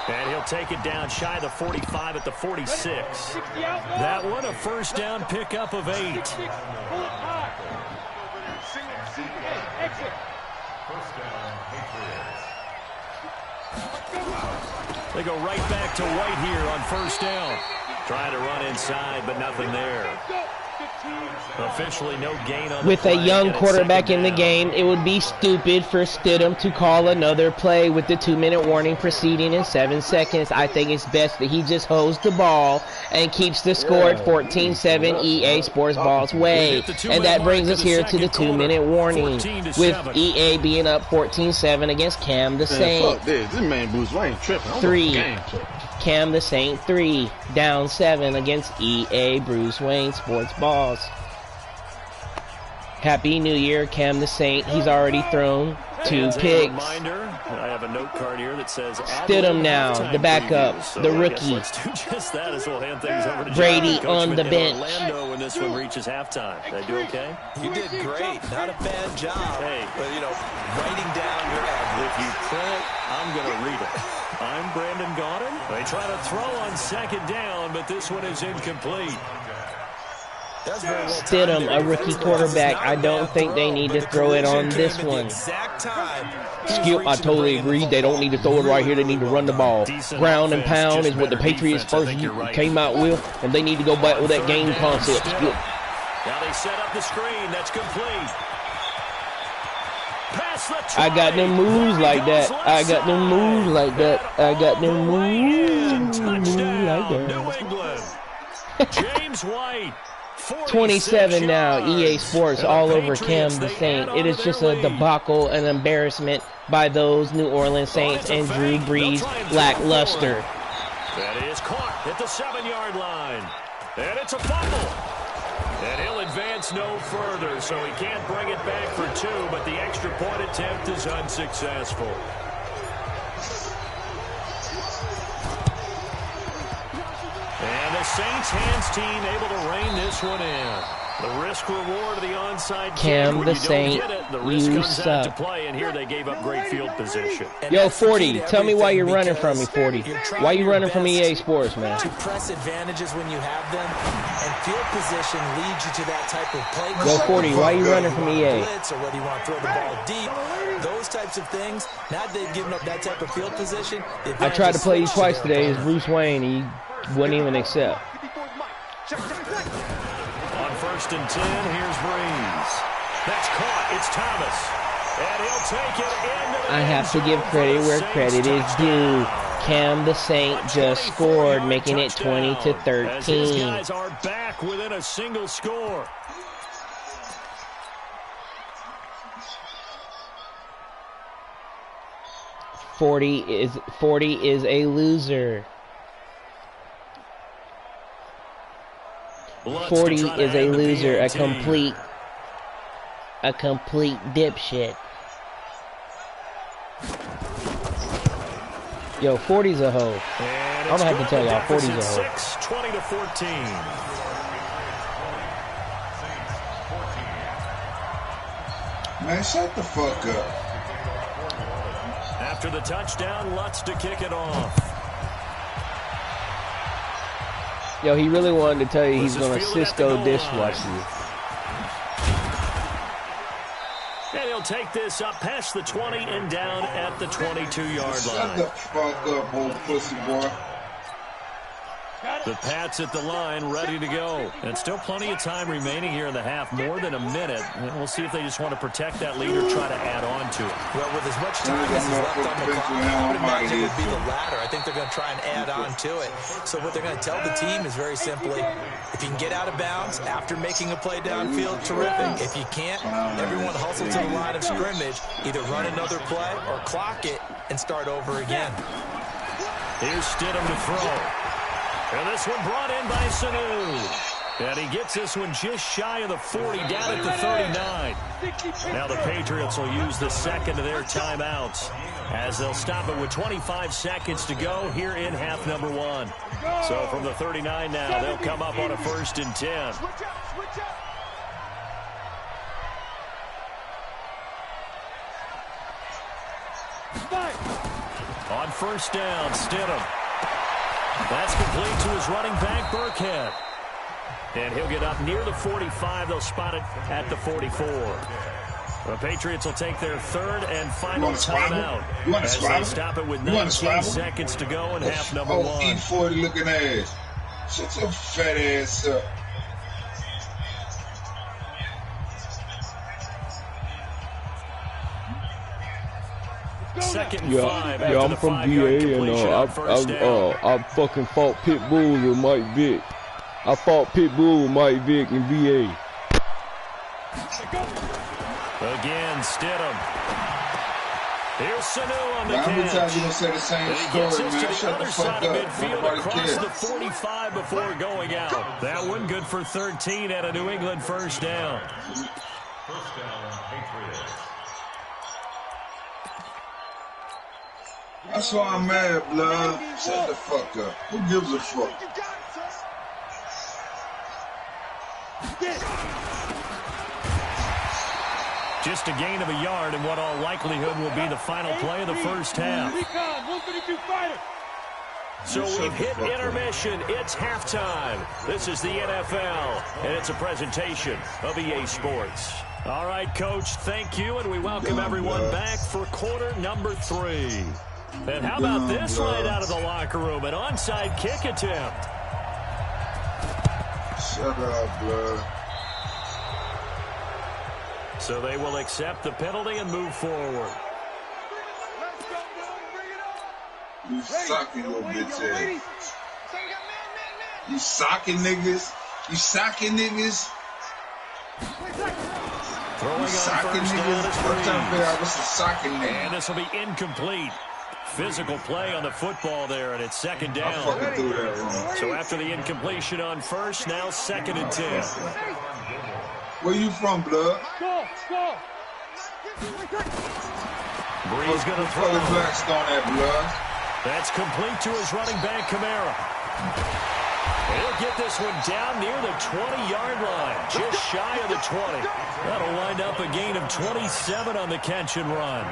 And he'll take it down shy of the 45 at the 46. That one a first down pickup of 8. They go right back to White here on first down. Trying to run inside, but nothing there. Officially no gain on With the a play, young and it's quarterback in the second game, it would be stupid for Stidham to call another play with the 2-minute warning proceeding in 7 seconds. I think it's best that he just holds the ball and keeps the score at 14-7 EA Sports Ball's way. And that brings us here to the 2-minute warning, with EA being up 14-7 against Cam the Saint. Fuck this. This man Bruce Wayne tripping. 3. Cam the Saint 3. Down 7 against EA Bruce Wayne Sports Balls. Happy New Year, Cam the Saint. He's already thrown 2 picks. Reminder, I have a note card here that says Stidham now, the backup, the rookie. Let's do just that as we'll hand things over to Brady on the bench. Orlando when this one reaches halftime. Did I do okay? You did great. Not a bad job. Hey, but you know, writing down your ad. If you print, I'm going to read it. I'm Brandon Gaudin. They try to throw on second down, but this one is incomplete. Stidham, a rookie quarterback. I don't think they need to throw it on this one. Skip, I totally agree. They don't need to throw it right here. They need to run the ball. Ground and pound is what the Patriots first came out with, and they need to go back with that game concept. Skip. Now they set up the screen. That's complete. I got them moves like that. I got them moves like that. I got them moves like that. New England. James White. 27 now, EA Sports all over Cam the Saint. It is just a debacle, an embarrassment by those New Orleans Saints and Drew Brees lackluster. That is caught at the 7-yard line. And it's a fumble. And he'll advance no further, so he can't bring it back for 2, but the extra point attempt is unsuccessful. And the Saints hands team able to rein this one in. The risk reward of the onside Cam the Saint, you suck. To play, and here they gave up great field position. Yo, 40, tell me why you're running from me, 40. Why you running from EA Sports, man? To press advantages when you have them, and field position leads you to that type of play. Yo, 40, why you running from EA? Blitz, or whether you want to throw the ball deep, those types of things. Now that they've given up that type of field position. I tried to play you twice today as Bruce Wayne. He wouldn't even accept. On 1st and 10, here's Brees. That's caught. It's Thomas. And he'll take it into the I have to give credit where credit is due. Cam the Saint just scored, making it 20-13. As his guys are back within a single score. Forty is a loser. 40 is a loser, a complete dipshit. Yo, 40's a hoe. I'm gonna have to tell y'all, 40's a hoe. 20-14. Man, shut the fuck up. After the touchdown, Lutz to kick it off. Yo, he really wanted to tell you he's going to Cisco dishwasher you. And he'll take this up past the 20 and down at the 22-yard line. Shut the fuck up, old pussy boy. The Pats at the line, ready to go. And still plenty of time remaining here in the half, more than a minute. And we'll see if they just want to protect that lead or try to add on to it. Well, with as much time as is left on the clock, I would imagine it would be the latter. I think they're going to try and add on to it. So what they're going to tell the team is very simply, if you can get out of bounds after making a play downfield, terrific. If you can't, everyone hustle to the line of scrimmage, either run another play or clock it and start over again. Here's Stidham to throw. And this one brought in by Sanu. And he gets this one just shy of the 40, down at the 39. Now the Patriots will use the second of their timeouts as they'll stop it with 25 seconds to go here in half number 1. So from the 39 now, they'll come up on a 1st and 10. On 1st down, Stidham. That's complete to his running back, Burkhead. And he'll get up near the 45. They'll spot it at the 44. The Patriots will take their 3rd and final timeout as they stop it with 19 seconds to go in half number 1. E40 looking ass. Shut your fat ass up. 2nd and 5 Yeah, I'm from VA, and I fucking fought pit bulls with Mike Vick. I fought pit bull with Mike Vick in VA. Again, Stidham. Here's Sanu on the catch. How many times you gonna say the same story, man? To the other side of midfield across the 45 before going out. That one good for 13 at a New England first down. First down, Patriots. That's why I'm mad, blood. Shut the fuck up. Who gives a fuck? Just a gain of a yard in what all likelihood will be the final play of the first half. So we've hit intermission. It's halftime. This is the NFL, and it's a presentation of EA Sports. All right, Coach, thank you, and we welcome everyone back for quarter number 3. And how about this right out of the locker room? An onside kick attempt. Shut up, blood. So they will accept the penalty and move forward. You socking little bitch ass. You socking niggas. You socking niggas. Throwing you on socking first niggas. down First time I figured out what's a socking nigga. And this will be incomplete. Physical play on the football there, and it's 2nd down. I fucking threw that wrong. So after the incompletion on first, now 2nd and 10. Where you from, blood? Breeze going to throw. Blackstone that, blood. That's complete to his running back, Kamara. He'll get this one down near the 20-yard line, just shy of the 20. That'll wind up a gain of 27 on the catch and run.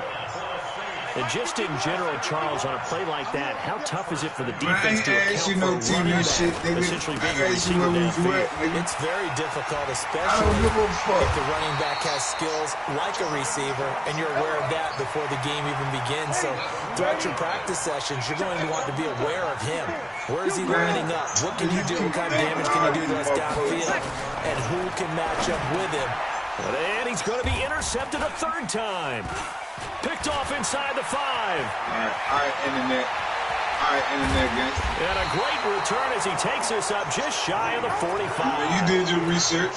And just in general, Charles, on a play like that, how tough is it for the defense to account for running back, essentially being a receiver downfield? It's very difficult, especially if the running back has skills like a receiver, and you're aware of that before the game even begins. So throughout your practice sessions, you're going to want to be aware of him. Where is he lining up? What can you do? What kind of damage can you do to us downfield? And who can match up with him? And he's going to be intercepted a 3rd time. Picked off inside the 5. All right, internet. All right, internet, guys. And a great return as he takes us up just shy of the 45. You did your research.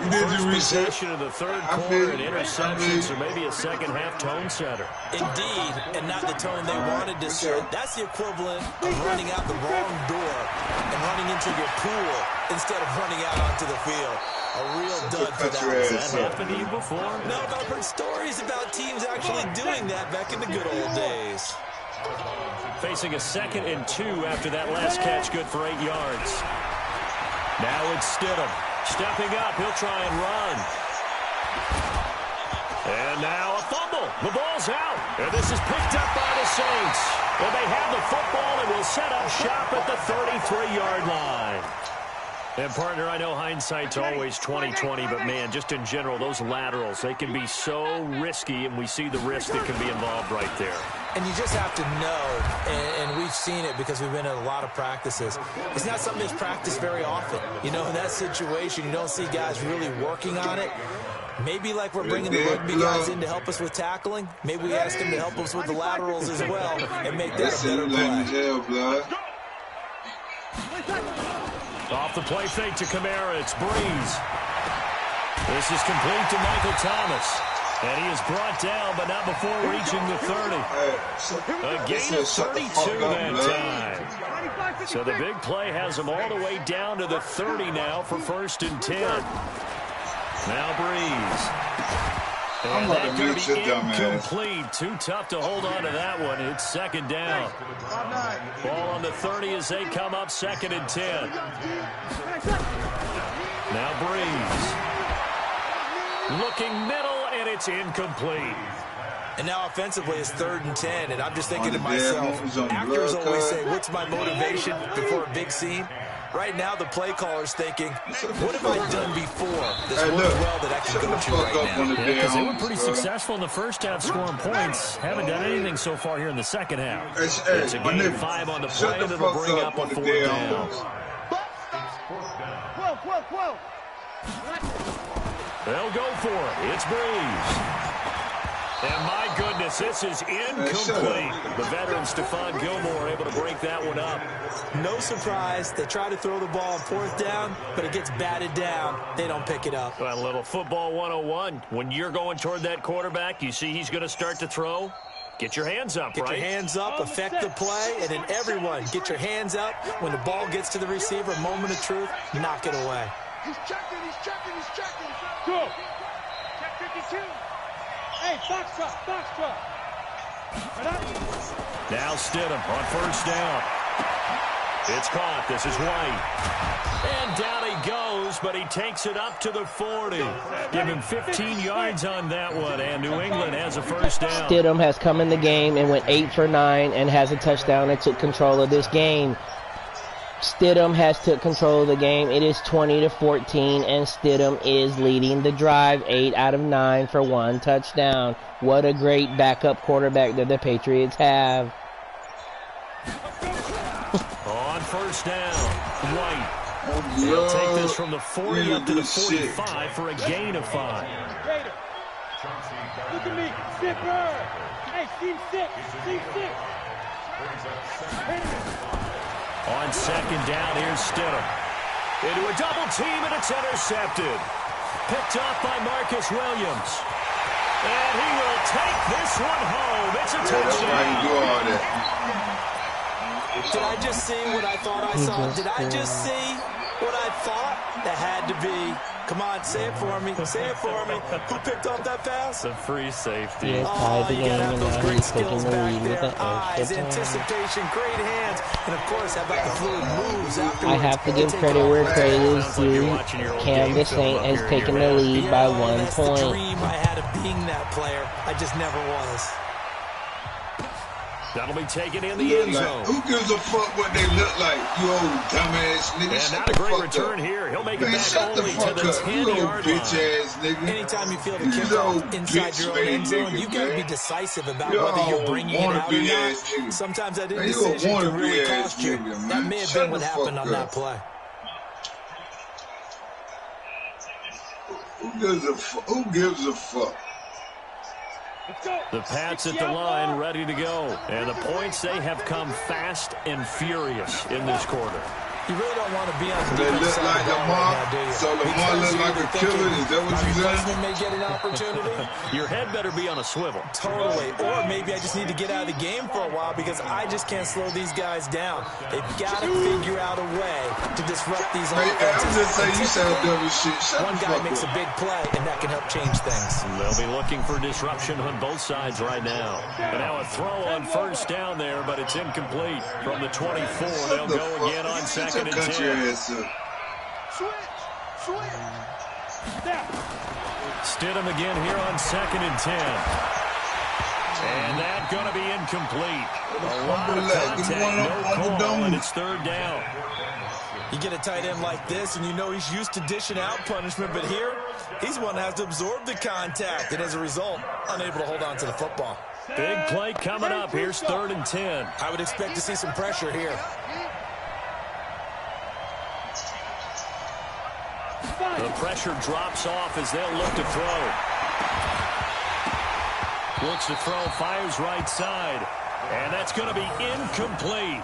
You did your research. Possession of the 3rd quarter and interceptions, or maybe a second-half tone setter. Indeed, and not the tone they wanted to set. That's the equivalent of running out the wrong door and running into your pool instead of running out onto the field. A real dud for that. Has that happened to you before? No, but I've heard stories about teams actually doing that back in the good old days. Facing a 2nd and 2 after that last catch, good for 8 yards. Now it's Stidham. Stepping up, he'll try and run. And now a fumble. The ball's out. And this is picked up by the Saints. And they have the football and will set up shop at the 33-yard line. And, partner, I know hindsight's always 20/20, but, man, just in general, those laterals, they can be so risky, and we see the risk that can be involved right there. And you just have to know, and we've seen it because we've been in a lot of practices. It's not something that's practiced very often. You know, in that situation, you don't see guys really working on it. Maybe like we're bringing the rugby guys in to help us with tackling. Maybe we ask them to help us with the laterals as well and make that a better play. Off the play fake to Kamara, it's Breeze. This is complete to Michael Thomas. And he is brought down, but not before reaching the 30. A gain of 32 that time. So the big play has him all the way down to the 30 now for 1st and 10. Now Breeze. And that could be incomplete. Too tough to hold on to that one. It's 2nd down. Ball on the 30 as they come up 2nd and 10. Now Breeze. Looking middle, and it's incomplete. And now offensively it's 3rd and 10, and I'm just thinking to myself, actors always say, what's my motivation before a big scene? Right now the play caller's thinking, what have I done before that's worked well that I can go to right now? Because they were pretty successful in the first half squaring points. Haven't done anything so far here in the second half. It's a gain of 5 on the play that'll bring up a 4th down. They'll go for it. It's Breeze. And my goodness, this is incomplete. The veteran Stephon Gilmore able to break that one up. No surprise. They try to throw the ball on 4th down, but it gets batted down. They don't pick it up. Well, a little football 101. When you're going toward that quarterback, you see he's going to start to throw. Get your hands up, right? Get your hands up, affect the play, and then everyone, get your hands up. When the ball gets to the receiver, moment of truth, knock it away. He's checking. Go. Check 52. Hey, box truck. Now Stidham on 1st down. It's caught. This is White. And down he goes, but he takes it up to the 40. Give him 15 yards on that one, and New England has a 1st down. Stidham has come in the game and went 8 for 9 and has a touchdown and took control of this game. Stidham has took control of the game. It is 20-14, and Stidham is leading the drive. 8 out of 9 for 1 touchdown. What a great backup quarterback that the Patriots have. On 1st down, White. He'll take this from the 40 up to the 45 for a gain of 5. Look at me, Zipper. Hey, team 6. On 2nd down, here's Stidham. Into a double team, and it's intercepted. Picked off by Marcus Williams. And he will take this one home. It's a touchdown. Did I just see what I thought I saw? Did I just see what I thought? That had to be. Come on, say it for me. Say it for me. Who picked off that pass? The free safety. He has tied the game, and now he's taking the lead with an Eyes, extra time. anticipation, great hands, and of course, how about the fluid moves afterwards? I have to give credit where credit is due. Canvas Saint has taken the lead by 1 That's point. the dream I had of being that player. I just never was. That'll be taken in the end zone. Who gives a fuck what they look like, you old dumbass nigga? And not a great return here. He'll make it back only to the 10-yard line. Bitch-ass nigga. Anytime you feel the kickoff inside your own end zone, you've got to be decisive about whether you're bringing it out or not. Sometimes that indecision can really cost you. That may have been what happened on that play. Who gives a fuck? The Pats at the line, ready to go. And the points, they have come fast and furious in this quarter. You really don't want to be on the They defense look side like of the ball Lamar, right now, do you? so Lamar look like a killer. Is that what you saying? May get an opportunity. Your head better be on a swivel. Totally. Or maybe I just need to get out of the game for a while because I just can't slow these guys down. They've got to figure out a way to disrupt these offenses. I'm just saying you sound dumb as shit. One guy makes a big play, and that can help change things. They'll be looking for disruption on both sides right now. And now a throw on 1st down there, but it's incomplete. From the 24, they'll go again on 2nd and 10. Switch. Stidham again here on 2nd and 10. And that's going to be incomplete. A lot of contact, no call, and it's 3rd down. You get a tight end like this, and you know he's used to dishing out punishment, but here, he's one that has to absorb the contact, and as a result, unable to hold on to the football. Big play coming up. Here's 3rd and 10. I would expect to see some pressure here. The pressure drops off as they'll look to throw. Looks to throw, fires right side. And that's going to be incomplete.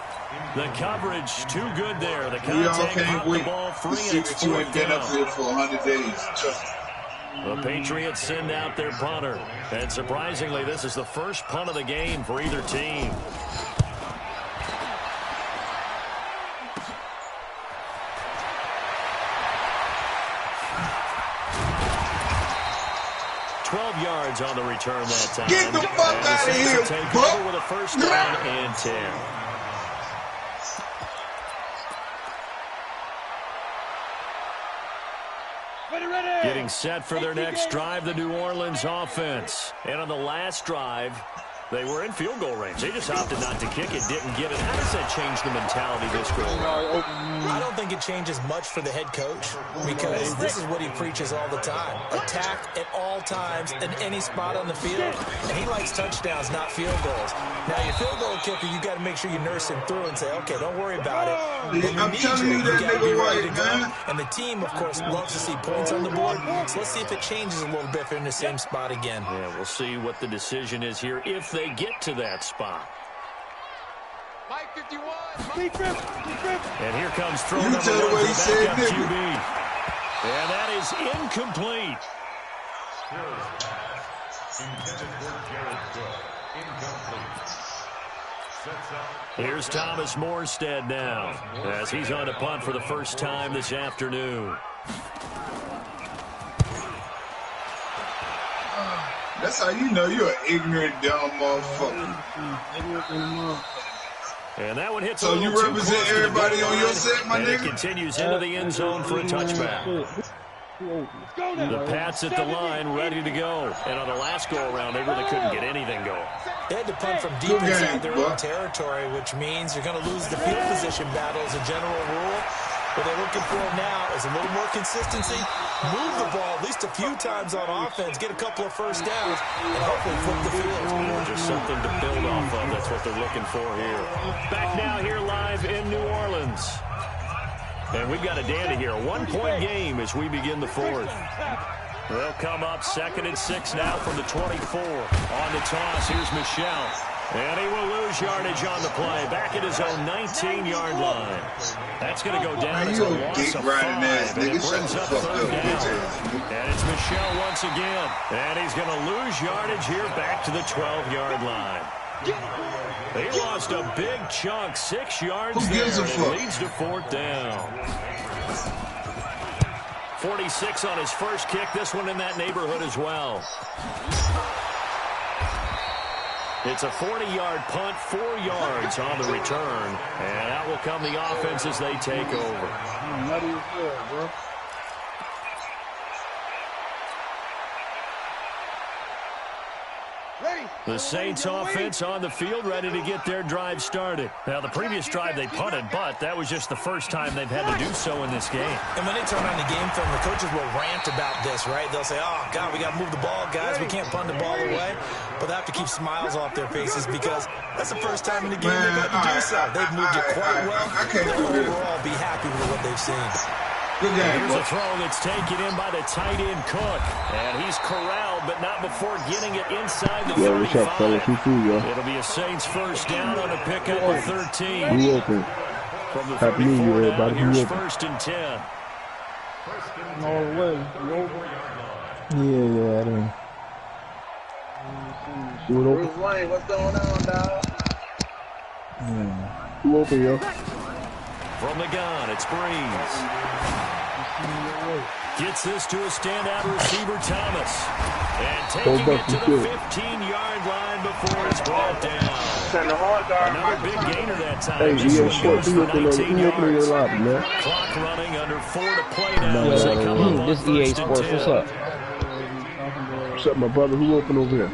The coverage too good there. The contact popped the ball free, and it's 4th down. For 100 days. The Patriots send out their punter. And surprisingly, this is the first punt of the game for either team. Yards on the return that time. Get the fuck out of here, take over with a 1st down and 10. Getting set for their next drive, the New Orleans offense. And on the last drive, They were in field goal range. They just opted not to kick it, didn't get it. How does that change the mentality this goal? I don't think it changes much for the head coach because this is what he preaches all the time. Attack at all times in any spot on the field. And he likes touchdowns, not field goals. Now, your field goal kicker, you got to make sure you nurse him through and say, okay, don't worry about it. I'm telling you that nigga right, man. And the team, of course, loves to see points on the board. So let's see if it changes a little bit if they're in the same spot again. Yeah, we'll see what the decision is here if they get to that spot. Mike 51. And here comes throw number 1 to the backup QB. And that is incomplete. Here's Thomas Morstead now as he's on to punt for the first time this afternoon. That's how you know you're an ignorant, dumb motherfucker. And that one hits. So you represent everybody on your set, my nigga? It continues into the end zone for a touchback. The Pats at the line, ready to go. And on the last go-around, they really couldn't get anything going. They had to punt from deep inside their own territory, which means you're going to lose the field position battle as a general rule. What they're looking for now is a little more consistency, move the ball at least a few times on offense, get a couple of first downs, and hopefully flip the field. Just something to build off of. That's what they're looking for here. Back now here live in New Orleans. And we've got a dandy here. A one-point game as we begin the fourth. They'll come up 2nd and 6 now from the 24. On the toss, here's Michel. And he will lose yardage on the play. Back at his own 19-yard line. That's going to go down as a loss of 5. And it brings up 3rd down. And it's Michel once again. And he's going to lose yardage here back to the 12-yard line. He lost a big chunk, 6 yards there, and it leads to 4th down. 46 on his first kick. This one in that neighborhood as well. It's a 40-yard punt, 4 yards on the return. And out will come the offense as they take over. How do you feel, bro? The Saints offense on the field, ready to get their drive started. Now, the previous drive they punted, but that was just the first time they've had to do so in this game. And when they turn on the game film, the coaches will rant about this, right? They'll say, oh, God, we got to move the ball, guys. We can't punt the ball away. But they have to keep smiles off their faces because that's the first time in the game they've had to do so. They've moved it quite well. They'll overall be happy with what they've seen. Good game, here's a throw that's taken in by the tight end Cook. And he's corralled, but not before getting it inside the 35. What's up, fellas? It'll be a Saints first down on a pickup of 13. You open. From the Happy 34 New Year, down, everybody. here's You open. 1st and 10. All the way. You open? Yeah, I didn't. You open? Bruce Wayne, what's going on, dog? Yeah. You open, yo. From the gun, it's Breeze. Gets this to a standout receiver, Thomas. And taking it to the 15-yard line before it's brought down. Another big gainer that time. Hey, This one goes for 19 yards. Man. Clock running, under 4 to play now as they come up on This EA 1st and Sports, 10. what's up? What's up, my brother? Who open over here?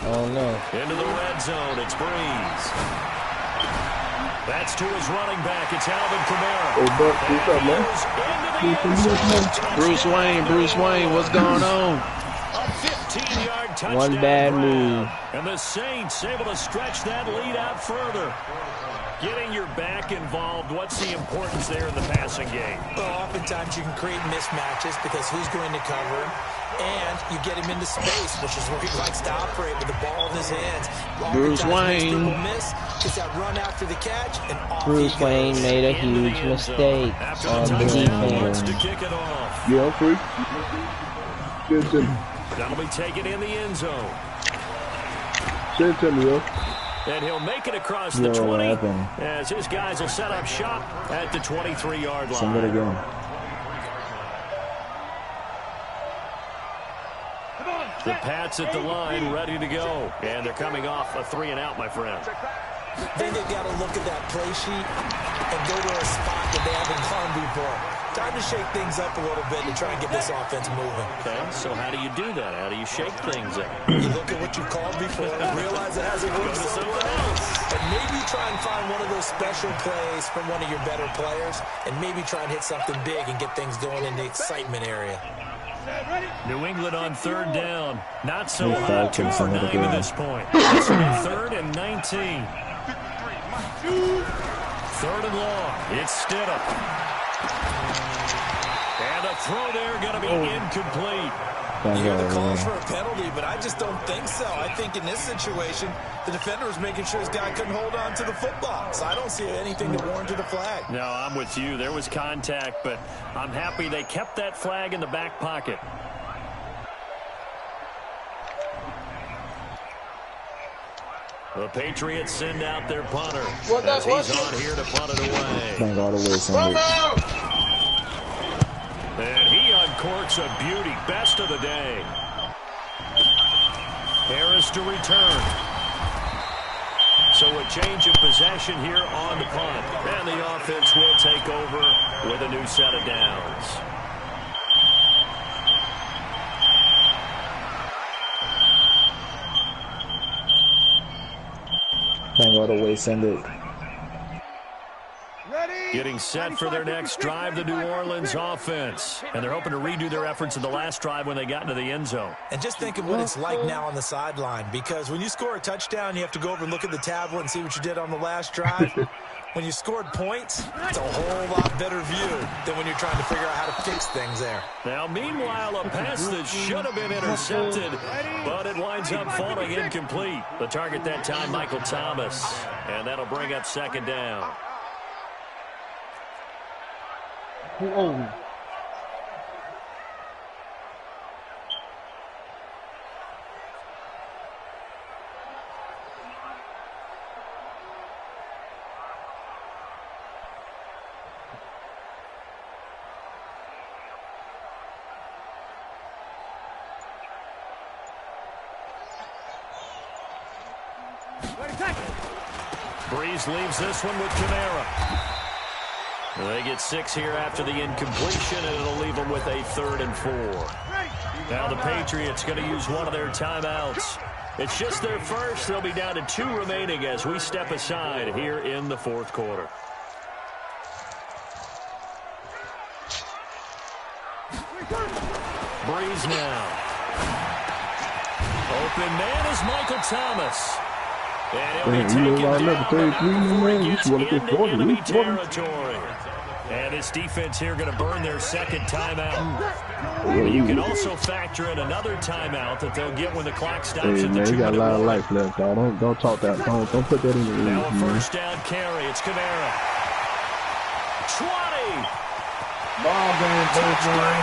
Oh, no. Into the red zone, it's Breeze. That's to his running back. It's Alvin Kamara. Hey, Buck, what's up, man? Bruce Wayne, what's going on? A 15-yard touchdown. One bad grab. move. And the Saints able to stretch that lead out further. Getting your back involved, what's the importance there in the passing game? Well, oftentimes you can create mismatches because who's going to cover him? And you get him into space, which is where he likes to operate with the ball in his hands. Bruce Wayne. People miss, gets that run after the catch, and off Bruce he goes. Wayne made a huge mistake on the defense. To kick it off. Yeah, I'm free. Send it to me. That'll be taken in the end zone. Send it to me, yo. And he'll make it across the 20 as his guys will set up shop at the 23-yard line. Send it again. The Pats at the line, ready to go. And they're coming off a 3-and-out, my friend. Then they've got to look at that play sheet and go to a spot that they haven't gone before. Time to shake things up a little bit to try and get this offense moving. Okay, so how do you do that? How do you shake things up? You look at what you called before and realize it hasn't worked somewhere else. And maybe try and find one of those special plays from one of your better players and maybe try and hit something big and get things going in the excitement area. New England on third down. Not so hot. 2 for 9 at this point. It's 3rd and 19. 3rd and long. It's Stidham. And a throw there going to be incomplete. You hear the calls for a penalty, but I just don't think so. I think in this situation, the defender was making sure his guy couldn't hold on to the football. So I don't see anything that warranted a flag. No, I'm with you. There was contact, but I'm happy they kept that flag in the back pocket. The Patriots send out their punter. As he's on here to punt it away. Thank God away from it. And he uncorks a beauty. Best of the day. Harris to return. So a change of possession here on the punt. And the offense will take over with a new set of downs. Thank God away, send it. Getting set for their next drive, the New Orleans offense. And they're hoping to redo their efforts in the last drive when they got into the end zone. And just think of what it's like now on the sideline, because when you score a touchdown, you have to go over and look at the tablet and see what you did on the last drive. When you scored points, it's a whole lot better view than when you're trying to figure out how to fix things there. Now, meanwhile, a pass that should have been intercepted, but it winds up falling incomplete. The target that time, Michael Thomas. And that'll bring up 2nd down. Whoa. Breeze leaves this one with Kamara. They get 6 here after the incompletion, and it'll leave them with a 3rd and 4. Now the Patriots going to use one of their timeouts. It's just their first. They'll be down to 2 remaining as we step aside here in the 4th quarter. Breeze now. Open man is Michael Thomas. And he'll be taken down, before he gets into enemy territory. And this defense here going to burn their 2nd timeout. You can also factor in another timeout that they'll get when the clock stops at the 2-minute Hey, man, you got a lot of mark. life left, dog. Don't talk that. Don't put that in the Now a lead, man. 1st down carry. It's Kamara. 20. Ball game, Touchdown,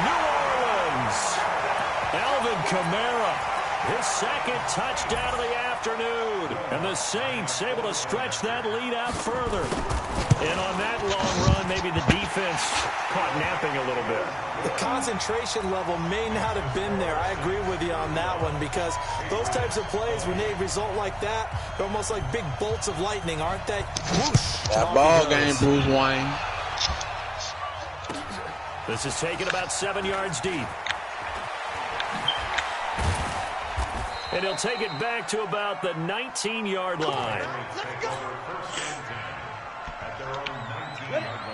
New Orleans. Alvin Kamara, his 2nd touchdown of the afternoon. And the Saints able to stretch that lead out further. And on that long run, maybe the defense caught napping a little bit. The concentration level may not have been there. I agree with you on that one, because those types of plays, when they result like that, they're almost like big bolts of lightning, aren't they? Whoosh! That ball game, Bruce Wayne. This is taken about 7 yards deep. And he'll take it back to about the 19-yard line.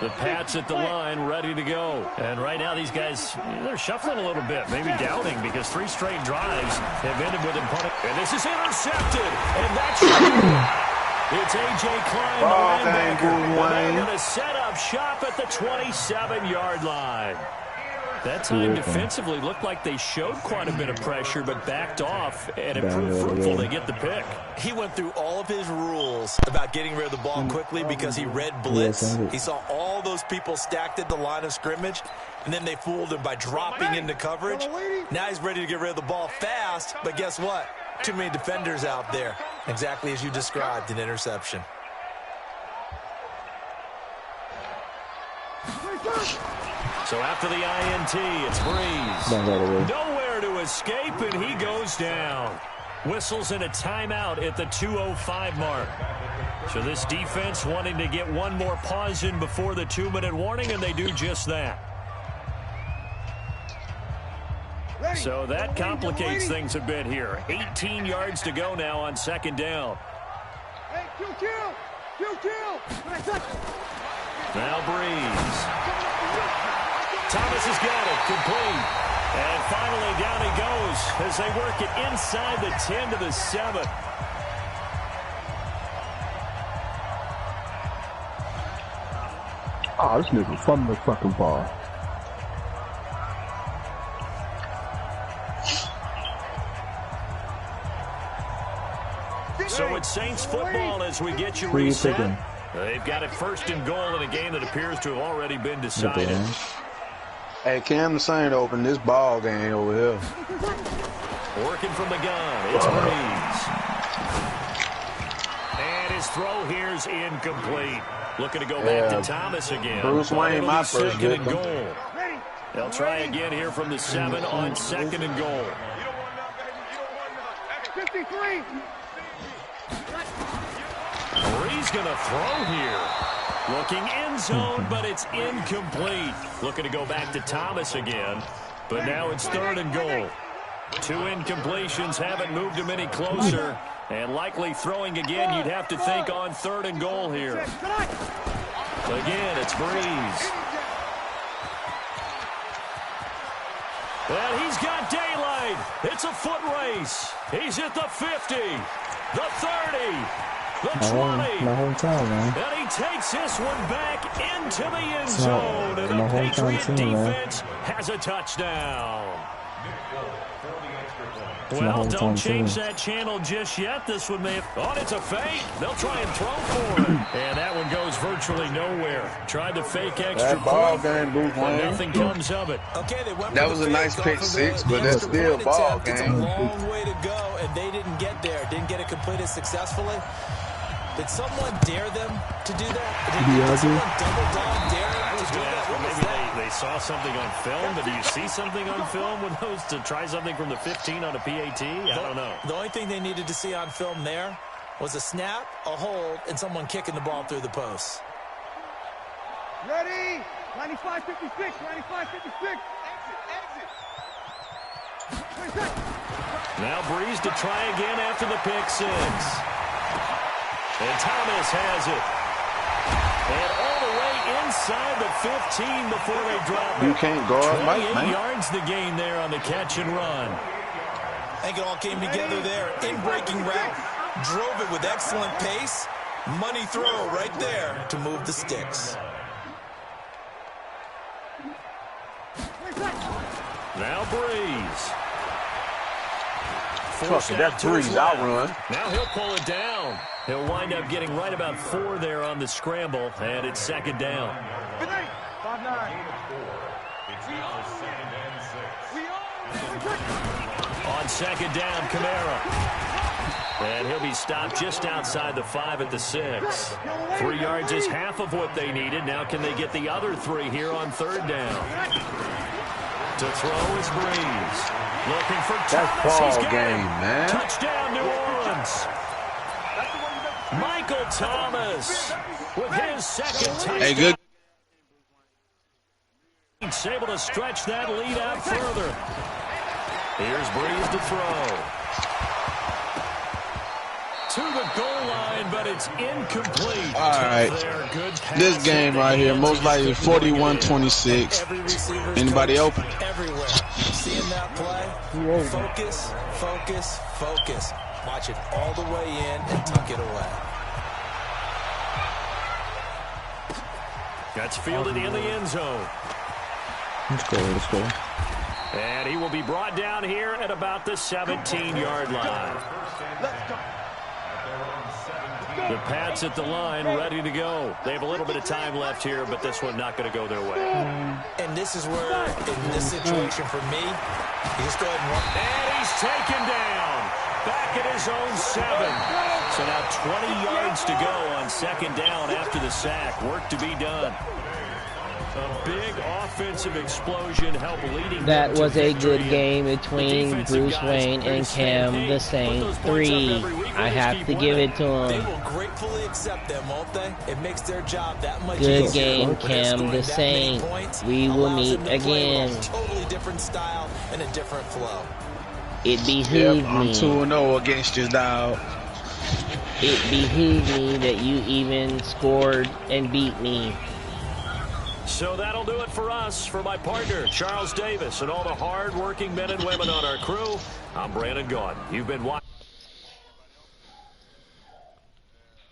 The Pats at the line, ready to go. And right now, these guys, they're shuffling a little bit, maybe doubting, because 3 straight drives have ended with him punting. And this is intercepted. And that's it's A.J. Klein, the linebacker. And they're going to set up shop at the 27-yard line. That time defensively looked like they showed quite a bit of pressure, but backed off, and it proved fruitful. They get the pick. He went through all of his rules about getting rid of the ball quickly because he read blitz. He saw all those people stacked at the line of scrimmage, and then they fooled him by dropping into coverage. Now he's ready to get rid of the ball fast, but guess what? Too many defenders out there. Exactly as you described, an interception. So after the INT, it's Breeze. Nowhere to escape, and he goes down. Whistles in a timeout at the 2:05 mark. So this defense wanting to get one more pause in before the 2-minute warning, and they do just that. So that complicates things a bit here. 18 yards to go now on second down. Hey, kill. Now Breeze. Thomas has got it, complete. And finally down he goes as they work it inside the 10 to the 7. Oh, this nigga from the fucking ball. So it's Saints football as we get you reset. They've got it first and goal in a game that appears to have already been decided. Hey, Cam the Saint open this ball game over here. Working from the gun, it's Breeze. And his throw here's incomplete. Looking to go back to Thomas again. Bruce Wayne, my first second and victim. goal. They'll try again here from the 7 on second and goal. 53. Breeze going to throw here. Looking end zone, but it's incomplete. Looking to go back to Thomas again. But now it's third and goal. 2 incompletions haven't moved him any closer. And likely throwing again, you'd have to think on third and goal here. Again, it's Breeze. And he's got daylight. It's a foot race. He's at the 50, the 30, the 20. My whole time, man. And he takes this one back into the end zone. And the Patriot defense has a touchdown. Well, don't change that channel just yet. This one may have... Oh, it's a fake. They'll try and throw for it. And that one goes virtually nowhere. Tried to fake extra That ball point, game, Bruce but Wayne. nothing comes of it. Okay, they went That for was the a nice field pick goal for six, the but that's extra still point ball attempt. It's a game. long way to go, and they didn't get there. Didn't get it completed successfully. Did someone dare them to do that? Did someone double dog dare them to do that? What was that? They saw something on film, but do you see something on film with those to try something from the 15 on a PAT? I don't know. The only thing they needed to see on film there was a snap, a hold, and someone kicking the ball through the post. Ready? 95-56. 95-56. Exit. Now Breeze to try again after the pick 6. And Thomas has it. And all the way inside the 15 before they drop it. You can't guard Mike, 28 man. yards the gain there on the catch and run. I think it all came together there. In breaking route, drove it with excellent pace. Money throw right there to move the sticks. Now Breeze. Fuck it, that's Breeze. I'll run. Now he'll pull it down. He'll wind up getting right about 4 there on the scramble, and it's second down. 5-9. On second down, Kamara. And he'll be stopped just outside the 5 at the 6. 3 yards is half of what they needed. Now can they get the other 3 here on third down? To throw is Breeze. Looking for Thomas. That's ball He's got game, it. man. Touchdown, New Orleans. Michael Thomas with his second touchdown. Hey, good. He's able to stretch that lead out further. Here's Breeze to throw. To the goal line, but it's incomplete. All right. This game right here, most likely 41-26. Anybody open? Everywhere. Seeing that play, focus, focus, focus. Watch it all the way in and tuck it away. That's fielded in the end zone. Let's go. And he will be brought down here at about the 17-yard line. The Pats at the line, ready to go. They have a little bit of time left here, but this one not going to go their way. And this is where, in this situation for me, you just go ahead and run. And he's taken down. Back at his own 7. So now 20 yards to go on second down after the sack. Work to be done. A big offensive explosion helped leading. That was a good game between Bruce Wayne and Cam, the same 3. I have to give it to him. They will gratefully accept them, won't they? It makes their job that much good easier. game, Cam, the same. We will meet again. Totally different style and a different flow. It behooved I'm me. 2-0 against this dog. It behooved me that you even scored and beat me. So that'll do it for us. For my partner, Charles Davis, and all the hard-working men and women on our crew, I'm Brandon Gaudin. You've been watching.